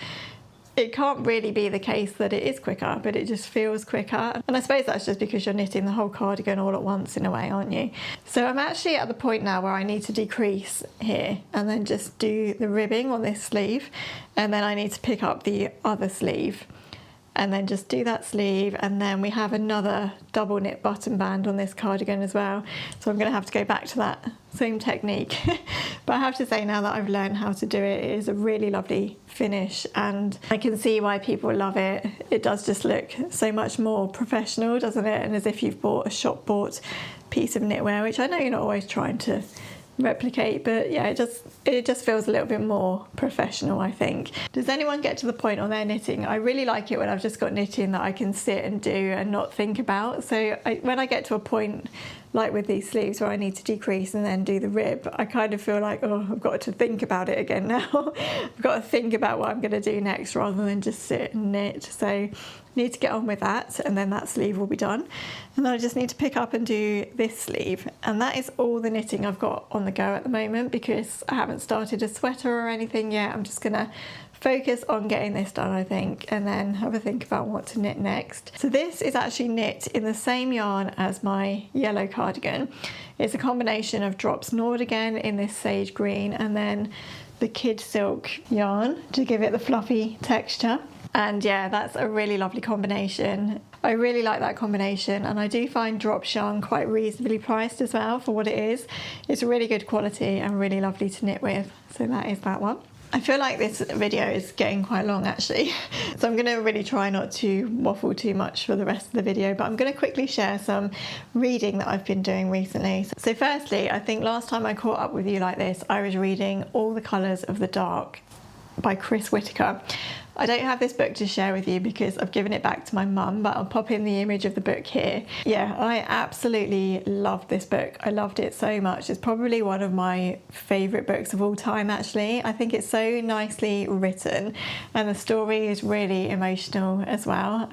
It can't really be the case that it is quicker, but it just feels quicker. And I suppose that's just because you're knitting the whole cardigan all at once in a way, aren't you? So I'm actually at the point now where I need to decrease here and then just do the ribbing on this sleeve. And then I need to pick up the other sleeve and then just do that sleeve. And then we have another double knit button band on this cardigan as well. So I'm going to have to go back to that same technique. But I have to say, now that I've learned how to do it, it is a really lovely finish, and I can see why people love it. It does just look so much more professional, doesn't it? And as if you've bought a shop bought piece of knitwear, which I know you're not always trying to replicate, but yeah, it just feels a little bit more professional, I think. Does anyone get to the point on their knitting? I really like it when I've just got knitting that I can sit and do and not think about. So when I get to a point like with these sleeves where I need to decrease and then do the rib, I kind of feel like, oh, I've got to think about it again now. I've got to think about what I'm going to do next rather than just sit and knit. So I need to get on with that, and then that sleeve will be done. And then I just need to pick up and do this sleeve. And that is all the knitting I've got on the go at the moment, because I haven't started a sweater or anything yet. I'm just going to focus on getting this done, I think, and then have a think about what to knit next. So this is actually knit in the same yarn as my yellow cardigan. It's a combination of Drops Nord again in this sage green, and then the Kid Silk yarn to give it the fluffy texture. And yeah, that's a really lovely combination. I really like that combination, and I do find Drops yarn quite reasonably priced as well for what it is. It's really good quality and really lovely to knit with. So that is that one. I feel like this video is getting quite long actually, so I'm going to really try not to waffle too much for the rest of the video, but I'm going to quickly share some reading that I've been doing recently. So firstly, I think last time I caught up with you like this, I was reading All the Colours of the Dark by Chris Whitaker. I don't have this book to share with you because I've given it back to my mum, but I'll pop in the image of the book here. Yeah, I absolutely loved this book. I loved it so much. It's probably one of my favourite books of all time actually. I think it's so nicely written, and the story is really emotional as well.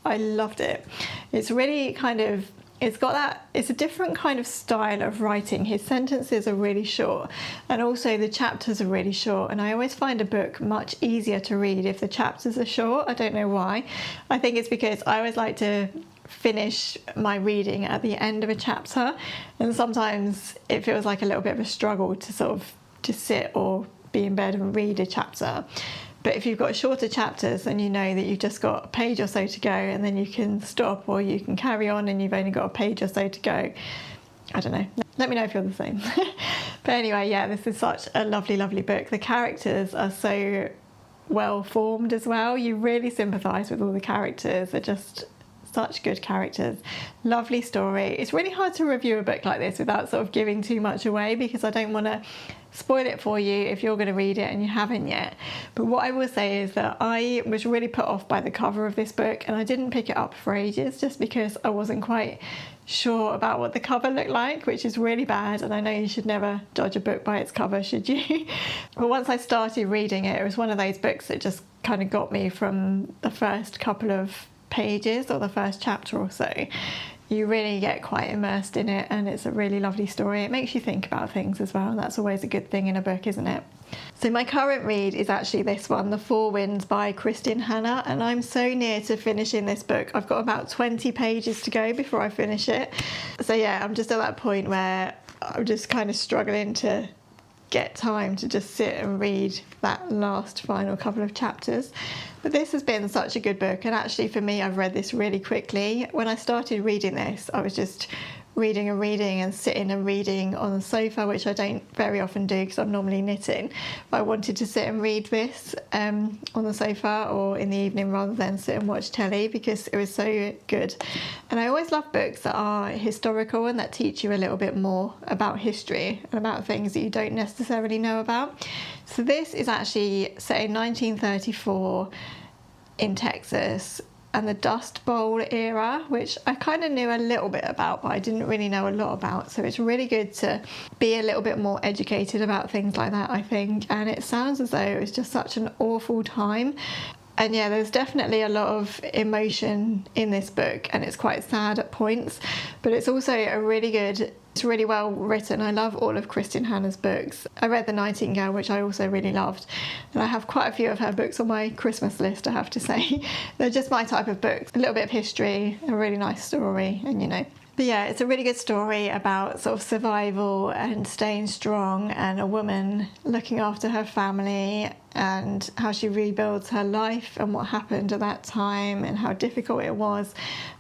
I loved it. It's really kind of, it's a different kind of style of writing. His sentences are really short, and also the chapters are really short, and I always find a book much easier to read if the chapters are short. I don't know why. I think it's because I always like to finish my reading at the end of a chapter, and sometimes it feels like a little bit of a struggle to sort of just sit or be in bed and read a chapter. But if you've got shorter chapters, then you know that you've just got a page or so to go, and then you can stop, or you can carry on and you've only got a page or so to go. I don't know. Let me know if you're the same. But anyway, yeah, this is such a lovely, lovely book. The characters are so well formed as well. You really sympathise with all the characters. They're just such good characters. Lovely story. It's really hard to review a book like this without sort of giving too much away, because I don't want to spoil it for you if you're going to read it and you haven't yet. But what I will say is that I was really put off by the cover of this book, and I didn't pick it up for ages just because I wasn't quite sure about what the cover looked like, which is really bad, and I know you should never judge a book by its cover, should you? But once I started reading it, it was one of those books that just kind of got me from the first couple of pages or the first chapter or so. You really get quite immersed in it, and it's a really lovely story. It makes you think about things as well, and that's always a good thing in a book, isn't it? So my current read is actually this one, The Four Winds by Kristin Hannah, and I'm so near to finishing this book. I've got about 20 pages to go before I finish it. So yeah, I'm just at that point where I'm just kind of struggling to get time to just sit and read that last final couple of chapters. But this has been such a good book, and actually for me, I've read this really quickly. When I started reading this, I was just reading and sitting and reading on the sofa, which I don't very often do because I'm normally knitting. But I wanted to sit and read this on the sofa or in the evening rather than sit and watch telly, because it was so good. And I always love books that are historical and that teach you a little bit more about history and about things that you don't necessarily know about. So this is actually set in 1934 in Texas and the Dust Bowl era, which I kind of knew a little bit about, but I didn't really know a lot about. So it's really good to be a little bit more educated about things like that, I think. And it sounds as though it was just such an awful time. And yeah, there's definitely a lot of emotion in this book, and it's quite sad at points, but it's also it's really well written. I love all of Kristin Hannah's books. I read The Nightingale, which I also really loved, and I have quite a few of her books on my Christmas list, I have to say. They're just my type of books. A little bit of history, a really nice story, and you know. But yeah, it's a really good story about sort of survival and staying strong, and a woman looking after her family and how she rebuilds her life and what happened at that time and how difficult it was.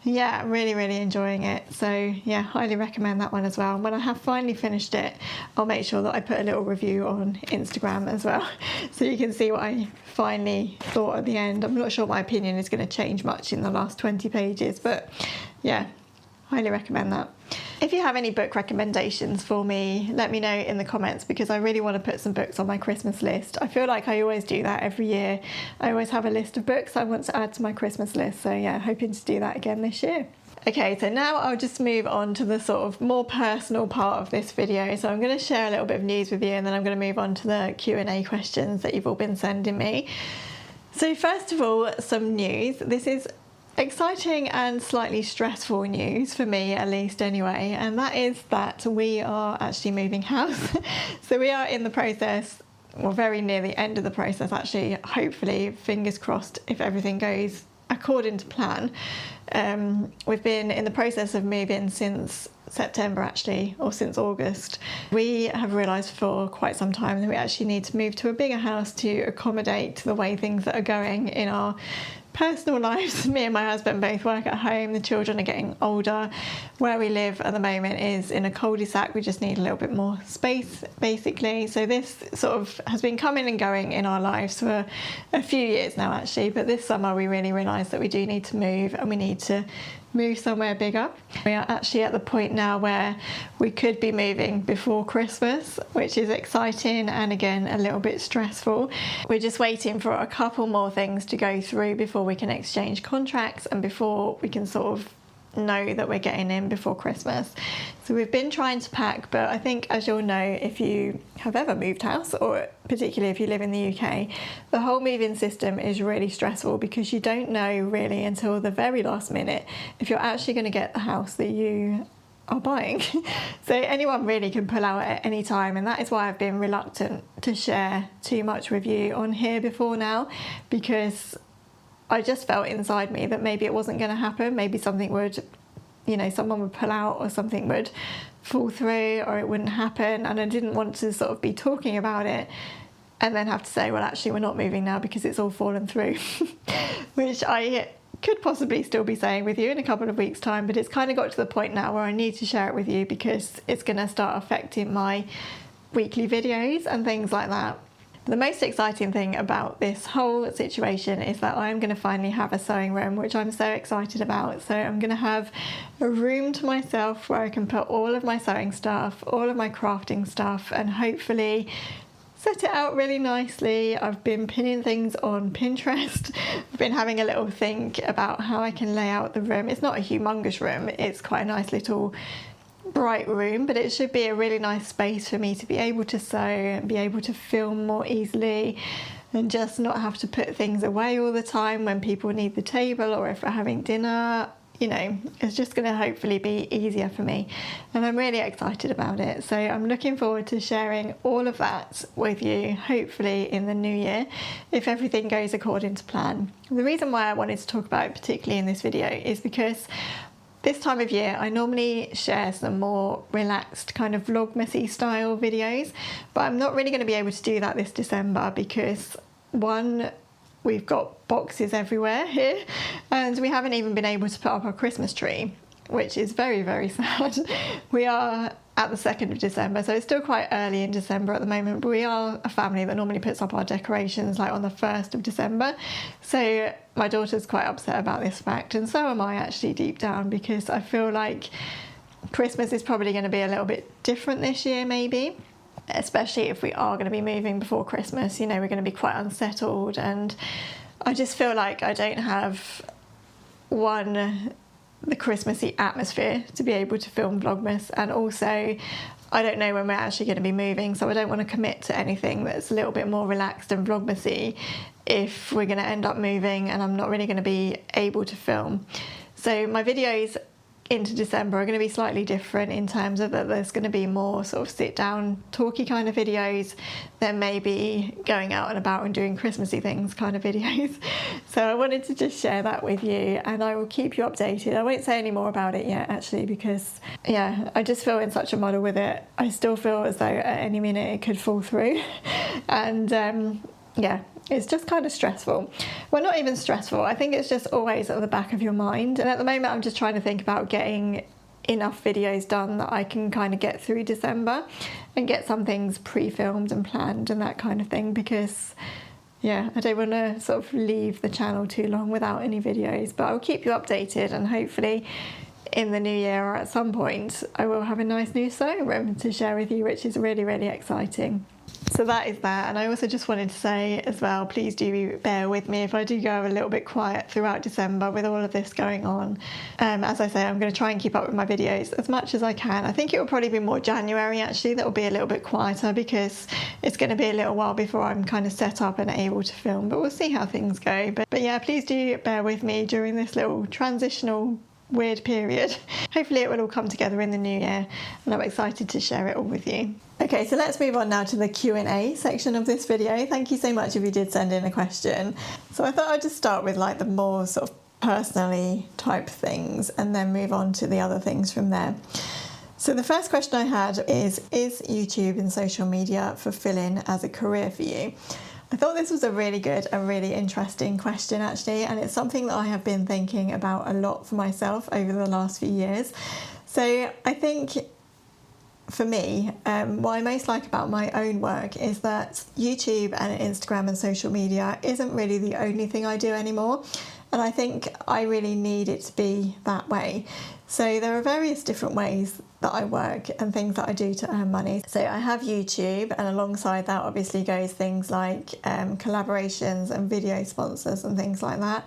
Yeah, really, really enjoying it. So yeah, highly recommend that one as well. When I have finally finished it, I'll make sure that I put a little review on Instagram as well, so you can see what I finally thought at the end. I'm not sure my opinion is going to change much in the last 20 pages, but yeah, highly recommend that. If you have any book recommendations for me, let me know in the comments, because I really want to put some books on my Christmas list. I feel like I always do that every year. I always have a list of books I want to add to my Christmas list. So yeah, hoping to do that again this year. Okay, so now I'll just move on to the sort of more personal part of this video. So I'm going to share a little bit of news with you, and then I'm going to move on to the Q&A questions that you've all been sending me. So first of all, some news. This is exciting and slightly stressful news for me, at least anyway, and that is that we are actually moving house. So we are in the process, or very near the end of the process actually, hopefully, fingers crossed, if everything goes according to plan. We've been in the process of moving since September actually, or since August. We have realised for quite some time that we actually need to move to a bigger house to accommodate the way things are going in our personal lives. Me and my husband both work at home, the children are getting older. Where we live at the moment is in a cul-de-sac. We just need a little bit more space basically. So this sort of has been coming and going in our lives for a few years now actually, but this summer we really realised that we do need to move, and we need to move somewhere bigger. We are actually at the point now where we could be moving before Christmas, which is exciting and again a little bit stressful. We're just waiting for a couple more things to go through before we can exchange contracts and before we can sort of know that we're getting in before Christmas. So we've been trying to pack, but I think, as you'll know if you have ever moved house, or particularly if you live in the UK, the whole moving system is really stressful because you don't know really until the very last minute if you're actually going to get the house that you are buying. So anyone really can pull out at any time, and that is why I've been reluctant to share too much with you on here before now, because I just felt inside me that maybe it wasn't going to happen. Maybe something would, someone would pull out, or something would fall through, or it wouldn't happen. And I didn't want to sort of be talking about it and then have to say, well, actually, we're not moving now because it's all fallen through, which I could possibly still be saying with you in a couple of weeks' time. But it's kind of got to the point now where I need to share it with you because it's going to start affecting my weekly videos and things like that. The most exciting thing about this whole situation is that I'm going to finally have a sewing room, which I'm so excited about. So I'm going to have a room to myself where I can put all of my sewing stuff, all of my crafting stuff, and hopefully set it out really nicely. I've been pinning things on Pinterest. I've been having a little think about how I can lay out the room. It's not a humongous room, it's quite a nice little bright room, but it should be a really nice space for me to be able to sew and be able to film more easily and just not have to put things away all the time when people need the table or if we're having dinner. It's just going to hopefully be easier for me, and I'm really excited about it. So I'm looking forward to sharing all of that with you, hopefully in the new year, if everything goes according to plan. The reason why I wanted to talk about it particularly in this video is because this time of year, I normally share some more relaxed kind of vlogmasy style videos, but I'm not really going to be able to do that this December because, one, we've got boxes everywhere here, and we haven't even been able to put up our Christmas tree, which is very, very sad. We are at the 2nd of December, so it's still quite early in December at the moment, but we are a family that normally puts up our decorations like on the 1st of December. So my daughter's quite upset about this fact, and so am I actually deep down, because I feel like Christmas is probably going to be a little bit different this year maybe, especially if we are going to be moving before Christmas. We're going to be quite unsettled, and I just feel like I don't have the Christmassy atmosphere to be able to film Vlogmas, and also I don't know when we're actually going to be moving, so I don't want to commit to anything that's a little bit more relaxed and Vlogmassy if we're going to end up moving and I'm not really going to be able to film. So my videos into December are going to be slightly different in terms of that there's going to be more sort of sit down talky kind of videos than maybe going out and about and doing Christmassy things kind of videos. So I wanted to just share that with you, and I will keep you updated. I won't say any more about it yet actually, because I just feel in such a muddle with it. I still feel as though at any minute it could fall through and it's just kind of stressful. Well, not even stressful. I think it's just always at the back of your mind. And at the moment, I'm just trying to think about getting enough videos done that I can kind of get through December and get some things pre-filmed and planned and that kind of thing, because I don't want to sort of leave the channel too long without any videos. But I'll keep you updated, and hopefully in the new year or at some point I will have a nice new sewing room to share with you, which is really, really exciting. So that is that. And I also just wanted to say as well, please do bear with me if I do go a little bit quiet throughout December with all of this going on. As I say, I'm going to try and keep up with my videos as much as I can. I think it will probably be more January actually that will be a little bit quieter, because it's going to be a little while before I'm kind of set up and able to film, but we'll see how things go. But yeah, please do bear with me during this little transitional weird period. Hopefully it will all come together in the new year, and I'm excited to share it all with you. Okay, so let's move on now to the Q&A section of this video. Thank you so much if you did send in a question. So I thought I'd just start with like the more sort of personally type things and then move on to the other things from there. So the first question I had is YouTube and social media fulfilling as a career for you? I thought this was a really good and really interesting question actually, and it's something that I have been thinking about a lot for myself over the last few years. So I think for me, what I most like about my own work is that YouTube and Instagram and social media isn't really the only thing I do anymore, and I think I really need it to be that way. So there are various different ways that I work and things that I do to earn money. So I have YouTube, and alongside that obviously goes things like collaborations and video sponsors and things like that.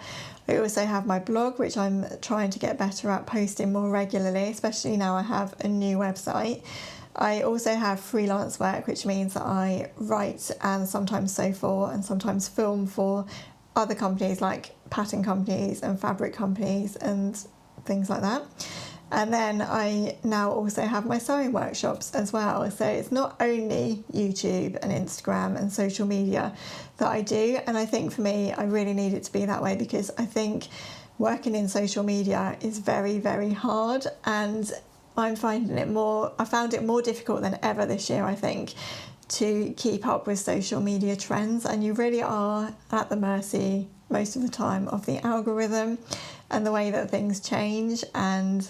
I also have my blog, which I'm trying to get better at posting more regularly, especially now I have a new website. I also have freelance work, which means that I write and sometimes sew for and sometimes film for other companies like pattern companies and fabric companies and things like that. And then I now also have my sewing workshops as well. So it's not only YouTube and Instagram and social media that I do. And I think for me, I really need it to be that way, because I think working in social media is very, very hard. And I found it more difficult than ever this year, I think, to keep up with social media trends. And you really are at the mercy most of the time of the algorithm and the way that things change. And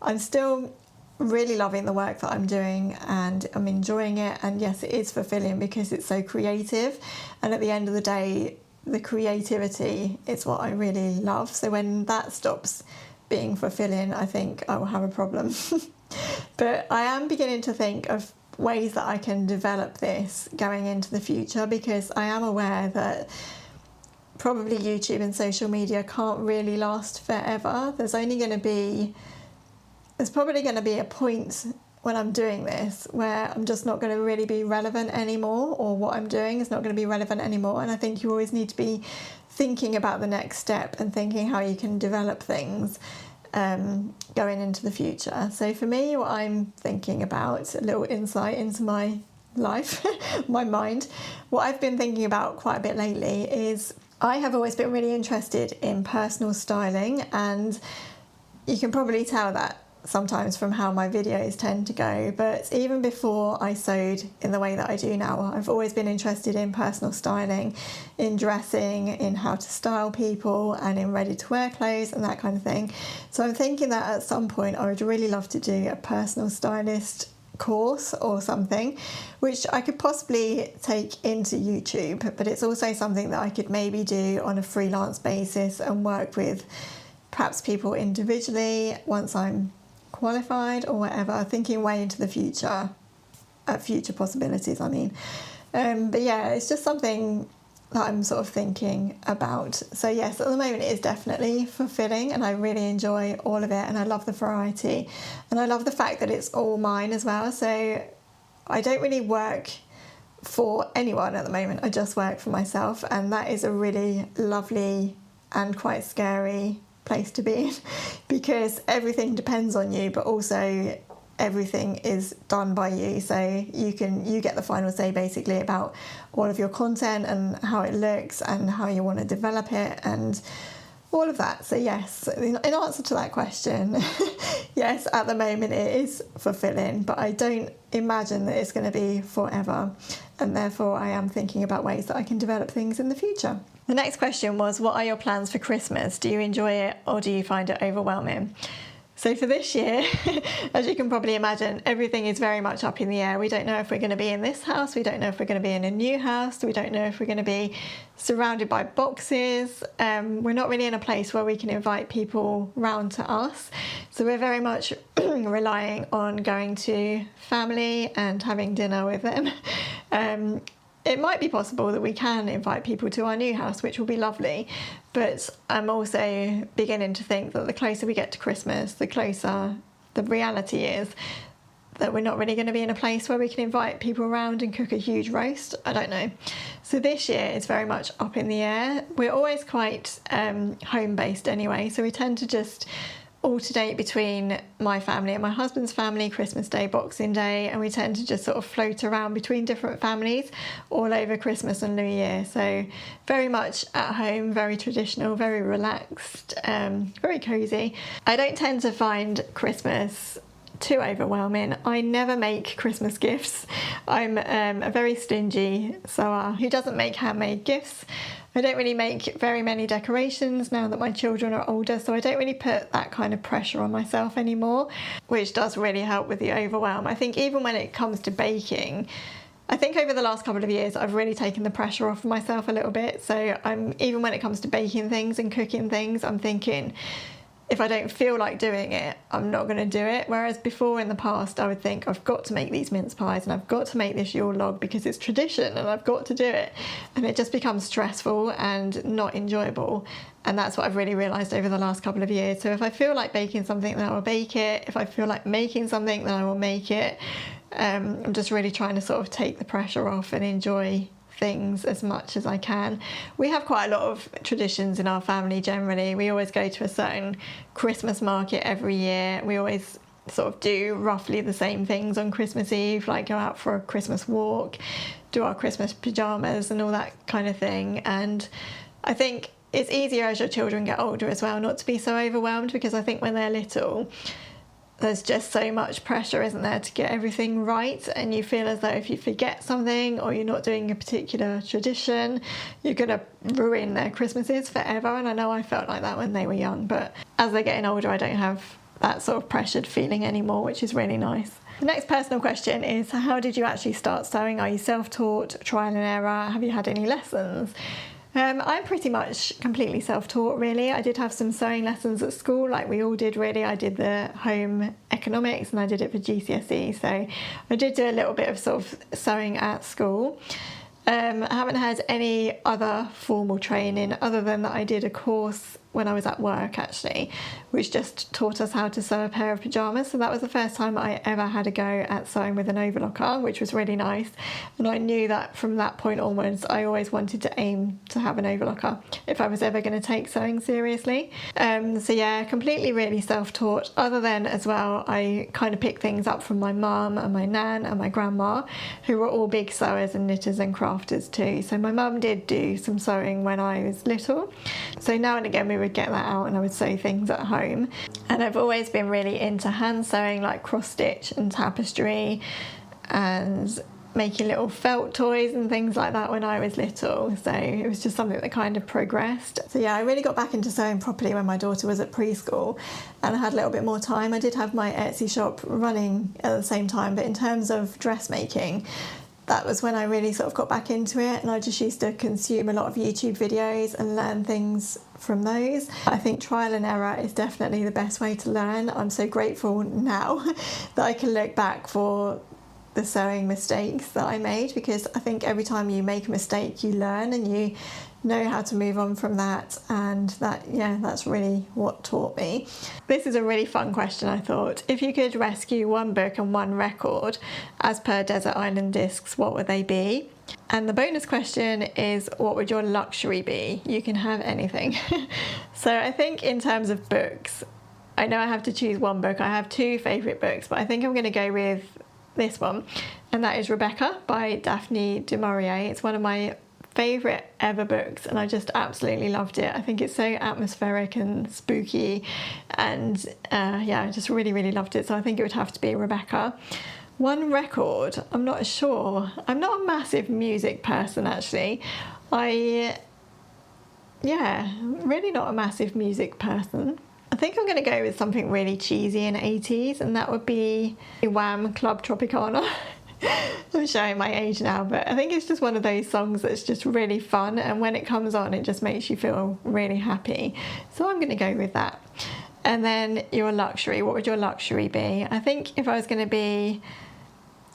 I'm still really loving the work that I'm doing and I'm enjoying it. And yes, it is fulfilling because it's so creative. And at the end of the day, the creativity is what I really love. So when that stops being fulfilling, I think I will have a problem. But I am beginning to think of ways that I can develop this going into the future, because I am aware that probably YouTube and social media can't really last forever. There's probably going to be a point when I'm doing this where I'm just not going to really be relevant anymore, or what I'm doing is not going to be relevant anymore. And I think you always need to be thinking about the next step and thinking how you can develop things going into the future. So for me, what I'm thinking about, a little insight into my life, my mind, what I've been thinking about quite a bit lately is I have always been really interested in personal styling, and you can probably tell that sometimes from how my videos tend to go. But even before I sewed in the way that I do now, I've always been interested in personal styling, in dressing, in how to style people, and in ready-to-wear clothes and that kind of thing. So I'm thinking that at some point I would really love to do a personal stylist course or something, which I could possibly take into YouTube, but it's also something that I could maybe do on a freelance basis and work with perhaps people individually once I'm qualified or whatever, thinking way into the future, future possibilities, I mean. But yeah, it's just something that I'm sort of thinking about. So yes, at the moment it is definitely fulfilling, and I really enjoy all of it, and I love the variety, and I love the fact that it's all mine as well. So I don't really work for anyone at the moment, I just work for myself, and that is a really lovely and quite scary place to be in, because everything depends on you, but also everything is done by you. So you get the final say basically about all of your content and how it looks and how you want to develop it and all of that. So yes, in answer to that question, yes, at the moment it is fulfilling, but I don't imagine that it's going to be forever, and therefore I am thinking about ways that I can develop things in the future. The next question was, what are your plans for Christmas? Do you enjoy it or do you find it overwhelming? So for this year, as you can probably imagine, everything is very much up in the air. We don't know if we're going to be in this house. We don't know if we're going to be in a new house. We don't know if we're going to be surrounded by boxes. We're not really in a place where we can invite people round to us. So we're very much relying on going to family and having dinner with them. It might be possible that we can invite people to our new house, which will be lovely. But I'm also beginning to think that the closer we get to Christmas, the closer the reality is that we're not really going to be in a place where we can invite people around and cook a huge roast. I don't know. So this year is very much up in the air. We're always quite home-based anyway, so we tend to just alternate between my family and my husband's family, Christmas Day, Boxing Day, and we tend to just sort of float around between different families all over Christmas and New Year. So very much at home, very traditional, very relaxed, very cosy. I don't tend to find Christmas too overwhelming. I never make Christmas gifts. I'm a very stingy sewer who doesn't make handmade gifts. I don't really make very many decorations now that my children are older, so I don't really put that kind of pressure on myself anymore, which does really help with the overwhelm. I think even when it comes to baking, I think over the last couple of years I've really taken the pressure off myself a little bit. So even when it comes to baking things and cooking things, I'm thinking, if I don't feel like doing it, I'm not going to do it. Whereas before in the past, I would think I've got to make these mince pies and I've got to make this Yule log because it's tradition and I've got to do it. And it just becomes stressful and not enjoyable. And that's what I've really realised over the last couple of years. So if I feel like baking something, then I will bake it. If I feel like making something, then I will make it. I'm just really trying to sort of take the pressure off and enjoy things as much as I can. We have quite a lot of traditions in our family generally. We always go to a certain Christmas market every year. We always sort of do roughly the same things on Christmas Eve, like go out for a Christmas walk, do our Christmas pyjamas and all that kind of thing. And I think it's easier as your children get older as well not to be so overwhelmed, because I think when they're little, there's just so much pressure, isn't there, to get everything right, and you feel as though if you forget something or you're not doing a particular tradition, you're going to ruin their Christmases forever. And I know I felt like that when they were young, but as they're getting older, I don't have that sort of pressured feeling anymore, which is really nice. The next personal question is, how did you actually start sewing? Are you self-taught, trial and error? Have you had any lessons? I'm pretty much completely self-taught, really. I did have some sewing lessons at school, like we all did, really. I did the home economics and I did it for GCSE, so I did do a little bit of sort of sewing at school. I haven't had any other formal training other than that I did a course when I was at work, actually, which just taught us how to sew a pair of pyjamas. So that was the first time I ever had a go at sewing with an overlocker, which was really nice. And I knew that from that point onwards, I always wanted to aim to have an overlocker if I was ever going to take sewing seriously. So yeah, completely really self-taught, other than as well, I kind of picked things up from my mum and my nan and my grandma, who were all big sewers and knitters and crafters too. So my mum did do some sewing when I was little. So now and again, we would get that out and I would sew things at home. And I've always been really into hand sewing, like cross stitch and tapestry, and making little felt toys and things like that when I was little. So it was just something that kind of progressed. So yeah, I really got back into sewing properly when my daughter was at preschool and I had a little bit more time. I did have my Etsy shop running at the same time, but in terms of dressmaking, that was when I really sort of got back into it, and I just used to consume a lot of YouTube videos and learn things from those. I think trial and error is definitely the best way to learn. I'm so grateful now that I can look back for the sewing mistakes that I made, because I think every time you make a mistake you learn and you know how to move on from that, and that's really what taught me. This is a really fun question, I thought. If you could rescue one book and one record as per Desert Island Discs, what would they be? And the bonus question is, what would your luxury be? You can have anything. So I think in terms of books, I know I have to choose one book. I have two favourite books, but I think I'm going to go with this one, and that is Rebecca by Daphne du Maurier. It's one of my favourite ever books and I just absolutely loved it. I think it's so atmospheric and spooky, and I just really loved it, so I think it would have to be Rebecca. One record, I'm not sure. I'm not a massive music person, actually. Really not a massive music person. I think I'm going to go with something really cheesy in the 80s, and that would be Wham! Club Tropicana. I'm showing my age now, but I think it's just one of those songs that's just really fun, and when it comes on it just makes you feel really happy. So I'm going to go with that. And then your luxury, what would your luxury be? I think if I was going to be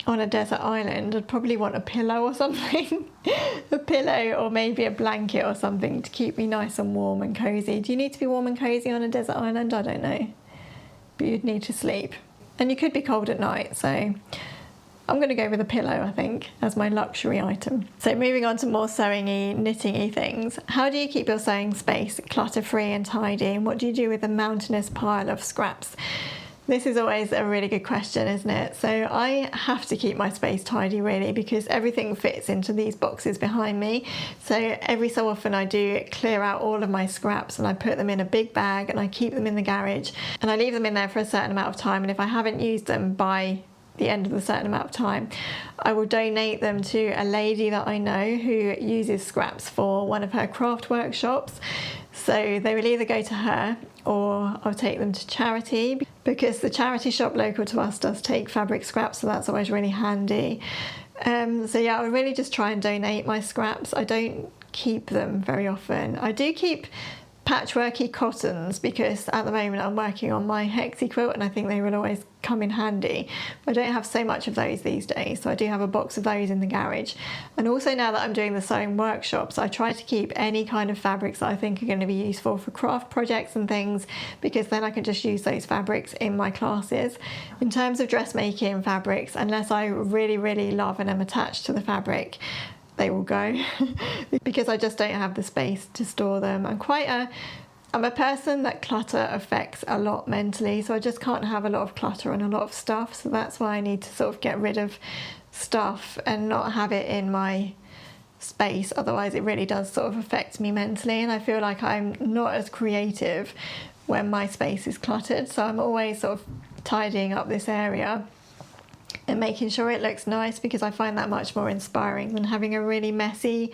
on a desert island, I'd probably want a pillow or something. A pillow or maybe a blanket or something to keep me nice and warm and cozy. Do you need to be warm and cozy on a desert island? I don't know. But you'd need to sleep. And you could be cold at night, so I'm going to go with a pillow, I think, as my luxury item. So moving on to more sewing-y, knitting-y things. How do you keep your sewing space clutter-free and tidy? And what do you do with a mountainous pile of scraps? This is always a really good question, isn't it? So I have to keep my space tidy really, because everything fits into these boxes behind me. So every so often I do clear out all of my scraps and I put them in a big bag and I keep them in the garage and I leave them in there for a certain amount of time, and if I haven't used them by the end of a certain amount of time, I will donate them to a lady that I know who uses scraps for one of her craft workshops. So they will either go to her or I'll take them to charity, because the charity shop local to us does take fabric scraps, so that's always really handy. So yeah, I would really just try and donate my scraps. I don't keep them very often. I do keep patchworky cottons because at the moment I'm working on my hexie quilt and I think they will always come in handy. I don't have so much of those these days, so I do have a box of those in the garage. And also now that I'm doing the sewing workshops, I try to keep any kind of fabrics that I think are going to be useful for craft projects and things, because then I can just use those fabrics in my classes. In terms of dressmaking fabrics, unless I really love and am attached to the fabric, they will go because I just don't have the space to store them. I'm a person that clutter affects a lot mentally, so I just can't have a lot of clutter and a lot of stuff, so that's why I need to sort of get rid of stuff and not have it in my space, otherwise it really does sort of affect me mentally, and I feel like I'm not as creative when my space is cluttered. So I'm always sort of tidying up this area and making sure it looks nice, because I find that much more inspiring than having a really messy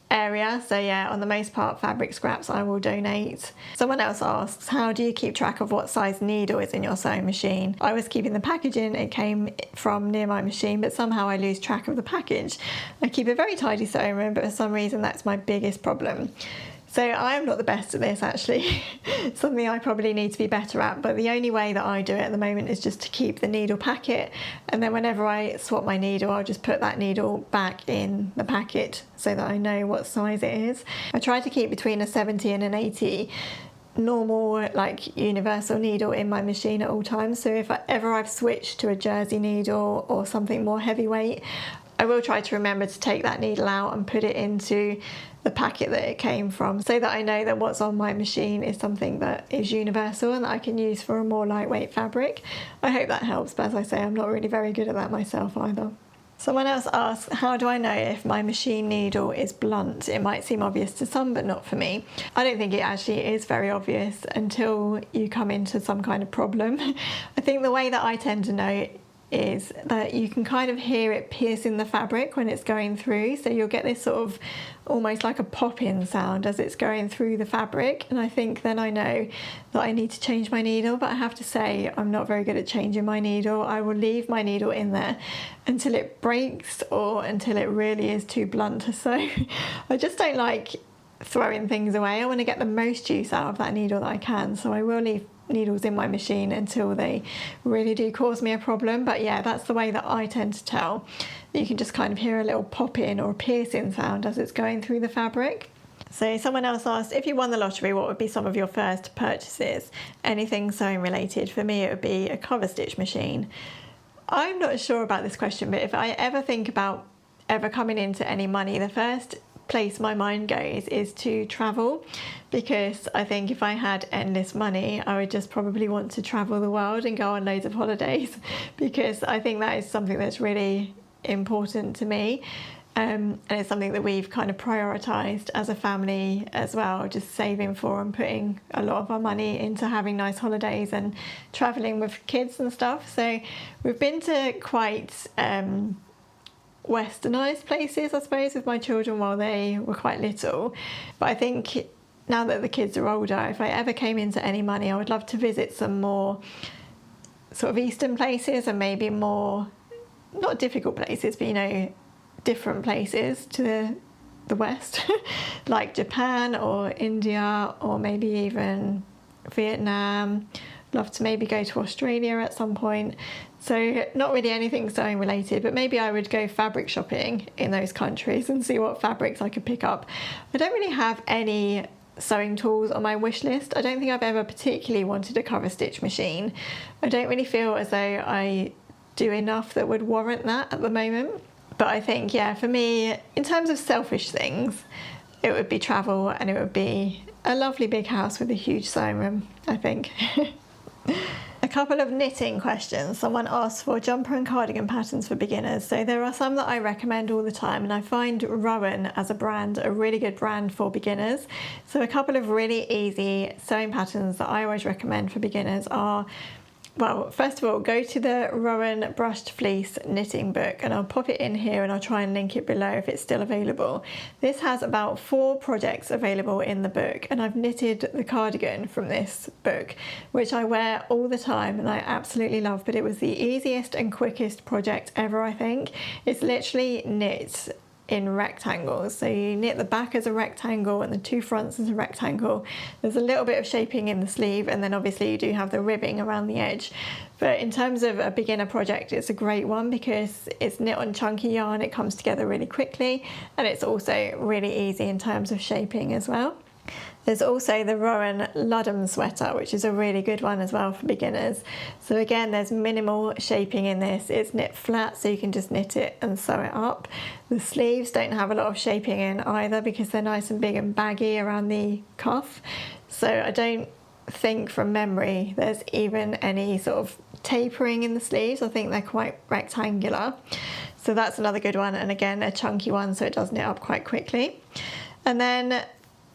area. So yeah, on the most part, fabric scraps I will donate. Someone else asks, how do you keep track of what size needle is in your sewing machine? I was keeping the packaging it came from near my machine, but somehow I lose track of the package. I keep a very tidy sewing room, but for some reason that's my biggest problem. So I am not the best at this actually. Something I probably need to be better at, but the only way that I do it at the moment is just to keep the needle packet, and then whenever I swap my needle I'll just put that needle back in the packet so that I know what size it is. I try to keep between a 70 and an 80 normal, like universal needle in my machine at all times, so if I've switched to a jersey needle or something more heavyweight, I will try to remember to take that needle out and put it into the packet that it came from, so that I know that what's on my machine is something that is universal and that I can use for a more lightweight fabric. I hope that helps, but as I say, I'm not really very good at that myself either. Someone else asks, how do I know if my machine needle is blunt? It might seem obvious to some, but not for me. I don't think it actually is very obvious until you come into some kind of problem. I think the way that I tend to know is that you can kind of hear it piercing the fabric when it's going through, so you'll get this sort of almost like a pop-in sound as it's going through the fabric, and I think then I know that I need to change my needle. But I have to say, I'm not very good at changing my needle. I will leave my needle in there until it breaks or until it really is too blunt to sew. I just don't like throwing things away. I want to get the most use out of that needle that I can, so I will leave needles in my machine until they really do cause me a problem. But yeah, that's the way that I tend to tell. You can just kind of hear a little pop in or a piercing sound as it's going through the fabric. So someone else asked, if you won the lottery, what would be some of your first purchases? Anything sewing related? For me, it would be a cover stitch machine. I'm not sure about this question, but if I ever think about ever coming into any money, the first place my mind goes is to travel, because I think if I had endless money I would just probably want to travel the world and go on loads of holidays, because I think that is something that's really important to me, and it's something that we've kind of prioritised as a family as well, just saving for and putting a lot of our money into having nice holidays and travelling with kids and stuff. So we've been to quite westernised places, I suppose, with my children while they were quite little, but I think now that the kids are older, if I ever came into any money, I would love to visit some more sort of Eastern places and maybe more, not difficult places, but, you know, different places to the West, like Japan or India or maybe even Vietnam. Love to maybe go to Australia at some point. So not really anything sewing related, but maybe I would go fabric shopping in those countries and see what fabrics I could pick up. I don't really have any sewing tools on my wish list. I don't think I've ever particularly wanted a cover stitch machine. I don't really feel as though I do enough that would warrant that at the moment. But I think, yeah, for me, in terms of selfish things, it would be travel and it would be a lovely big house with a huge sewing room, I think. A couple of knitting questions. Someone asked for jumper and cardigan patterns for beginners. So there are some that I recommend all the time, and I find Rowan as a brand a really good brand for beginners. So a couple of really easy sewing patterns that I always recommend for beginners are, well, first of all, go to the Rowan Brushed Fleece knitting book, and I'll pop it in here and I'll try and link it below if it's still available. This has about 4 projects available in the book, and I've knitted the cardigan from this book, which I wear all the time and I absolutely love, but it was the easiest and quickest project ever, I think. It's literally knit in rectangles, so you knit the back as a rectangle and the 2 fronts as a rectangle. There's a little bit of shaping in the sleeve, and then obviously you do have the ribbing around the edge. But in terms of a beginner project, it's a great one because it's knit on chunky yarn, it comes together really quickly, and it's also really easy in terms of shaping as well. There's also the Rowan Ludham sweater, which is a really good one as well for beginners. So again, there's minimal shaping in this. It's knit flat, so you can just knit it and sew it up. The sleeves don't have a lot of shaping in either because they're nice and big and baggy around the cuff. So I don't think from memory there's even any sort of tapering in the sleeves. I think they're quite rectangular. So that's another good one. And again, a chunky one, so it does knit up quite quickly. And then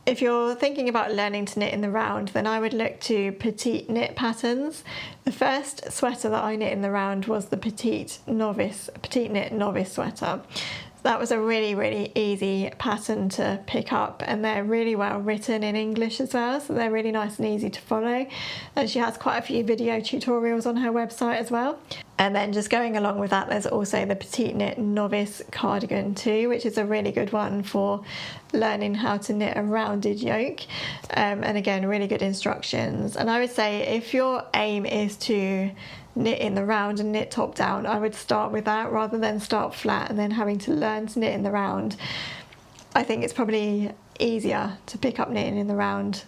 if you're thinking about learning to knit in the round, then I would look to petite knit patterns. The first sweater that I knit in the round was the petite knit novice sweater. That was a really, really easy pattern to pick up, and they're really well written in English as well, so they're really nice and easy to follow. And she has quite a few video tutorials on her website as well. And then just going along with that, there's also the petite knit novice cardigan too, which is a really good one for learning how to knit a rounded yoke. And again, really good instructions. And I would say if your aim is to knit in the round and knit top down, I would start with that rather than start flat and then having to learn to knit in the round. I think it's probably easier to pick up knitting in the round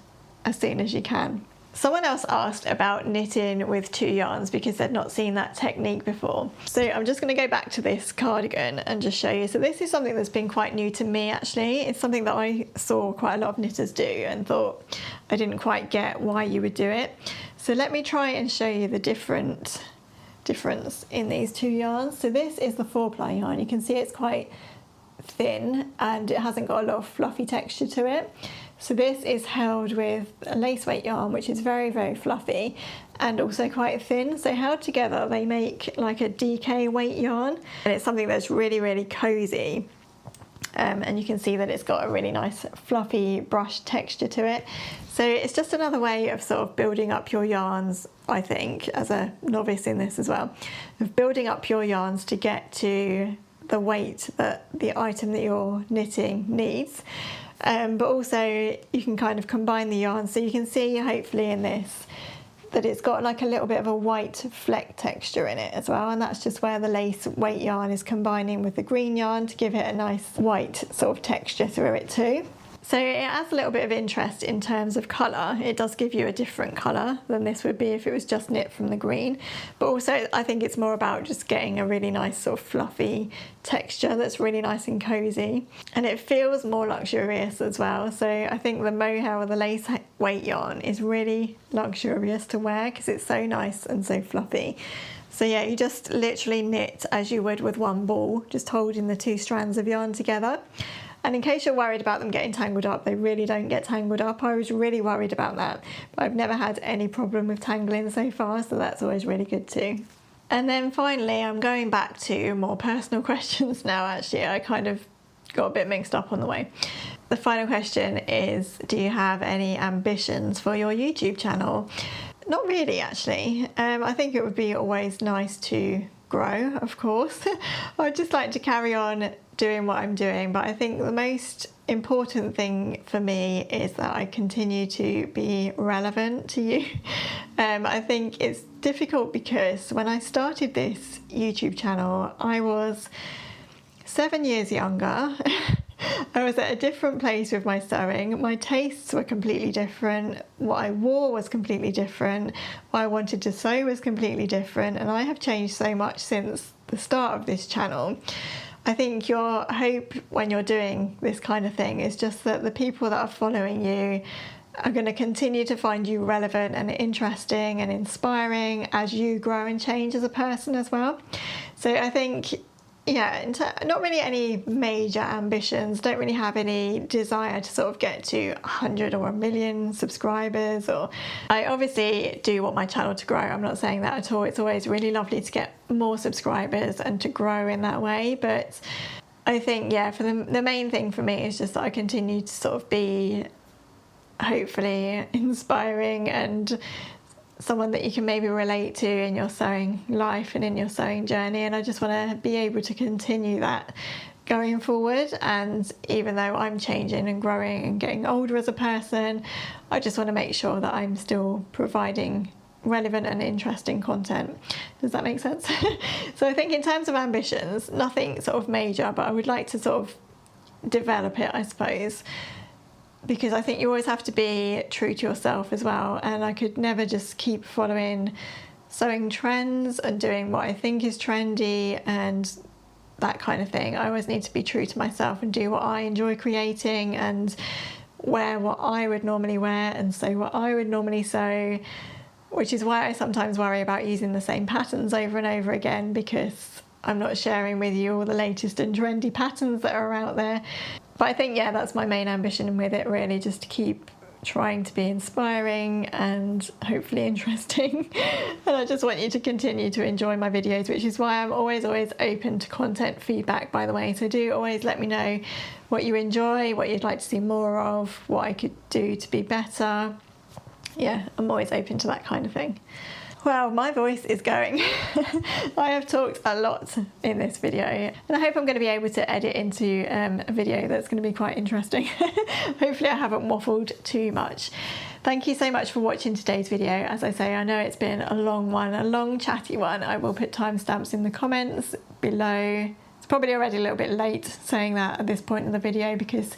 as soon as you can. Someone else asked about knitting with 2 yarns because they'd not seen that technique before. So I'm just going to go back to this cardigan and just show you. So this is something that's been quite new to me actually. It's something that I saw quite a lot of knitters do and thought I didn't quite get why you would do it. So let me try and show you the difference in these 2 yarns. So this is the 4-ply yarn. You can see it's quite thin and it hasn't got a lot of fluffy texture to it. So this is held with a lace weight yarn, which is very, very fluffy and also quite thin. So held together, they make like a DK weight yarn, and it's something that's really, really cozy. And you can see that it's got a really nice fluffy brush texture to it. So it's just another way of sort of building up your yarns, I think, as a novice in this as well, of building up your yarns to get to the weight that the item that you're knitting needs. But also you can kind of combine the yarns. So you can see hopefully in this that it's got like a little bit of a white fleck texture in it as well, and that's just where the lace weight yarn is combining with the green yarn to give it a nice white sort of texture through it too. So it adds a little bit of interest in terms of colour. It does give you a different colour than this would be if it was just knit from the green. But also I think it's more about just getting a really nice sort of fluffy texture that's really nice and cosy. And it feels more luxurious as well. So I think the mohair or the lace weight yarn is really luxurious to wear because it's so nice and so fluffy. So yeah, you just literally knit as you would with one ball, just holding the 2 strands of yarn together. And in case you're worried about them getting tangled up, they really don't get tangled up. I was really worried about that, but I've never had any problem with tangling so far, so that's always really good too. And then finally, I'm going back to more personal questions now actually. I kind of got a bit mixed up on the way. The final question is, do you have any ambitions for your YouTube channel? Not really, actually. I think it would be always nice to grow, of course. I'd just like to carry on doing what I'm doing, but I think the most important thing for me is that I continue to be relevant to you. I think it's difficult because when I started this YouTube channel, I was 7 years younger. I was at a different place with my sewing. My tastes were completely different. What I wore was completely different. What I wanted to sew was completely different. And I have changed so much since the start of this channel. I think your hope when you're doing this kind of thing is just that the people that are following you are going to continue to find you relevant and interesting and inspiring as you grow and change as a person as well. So I think, yeah, not really any major ambitions, don't really have any desire to sort of get to 100 or 1 million subscribers. Or I obviously do want my channel to grow, I'm not saying that at all. It's always really lovely to get more subscribers and to grow in that way. But I think, yeah, for the main thing for me is just that I continue to sort of be hopefully inspiring and someone that you can maybe relate to in your sewing life and in your sewing journey. And I just want to be able to continue that going forward. And even though I'm changing and growing and getting older as a person, I just want to make sure that I'm still providing relevant and interesting content. Does that make sense? So I think in terms of ambitions, nothing sort of major, but I would like to sort of develop it, I suppose, because I think you always have to be true to yourself as well. And I could never just keep following sewing trends and doing what I think is trendy and that kind of thing. I always need to be true to myself and do what I enjoy creating and wear what I would normally wear and sew what I would normally sew, which is why I sometimes worry about using the same patterns over and over again, because I'm not sharing with you all the latest and trendy patterns that are out there. But I think, yeah, that's my main ambition with it, really, just to keep trying to be inspiring and hopefully interesting. And I just want you to continue to enjoy my videos, which is why I'm always open to content feedback, by the way. So do always let me know what you enjoy, what you'd like to see more of, what I could do to be better. Yeah, I'm always open to that kind of thing. Well, my voice is going. I have talked a lot in this video, and I hope I'm going to be able to edit into a video that's going to be quite interesting. Hopefully I haven't waffled too much. Thank you so much for watching today's video. As I say, I know it's been a long one, a long chatty one. I will put timestamps in the comments below. It's probably already a little bit late saying that at this point in the video, because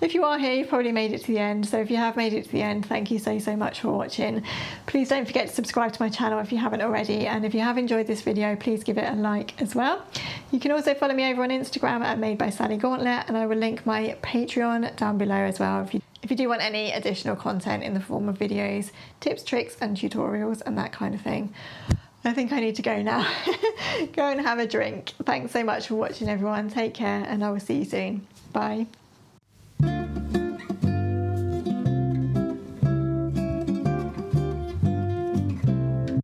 if you are here, you've probably made it to the end. So if you have made it to the end, thank you so much for watching. Please don't forget to subscribe to my channel if you haven't already. And if you have enjoyed this video, please give it a like as well. You can also follow me over on Instagram at Made by Sally Gauntlet, and I will link my Patreon down below as well if you do want any additional content in the form of videos, tips, tricks and tutorials and that kind of thing. I think I need to go now. Go and have a drink. Thanks so much for watching, everyone. Take care, and I will see you soon. Bye.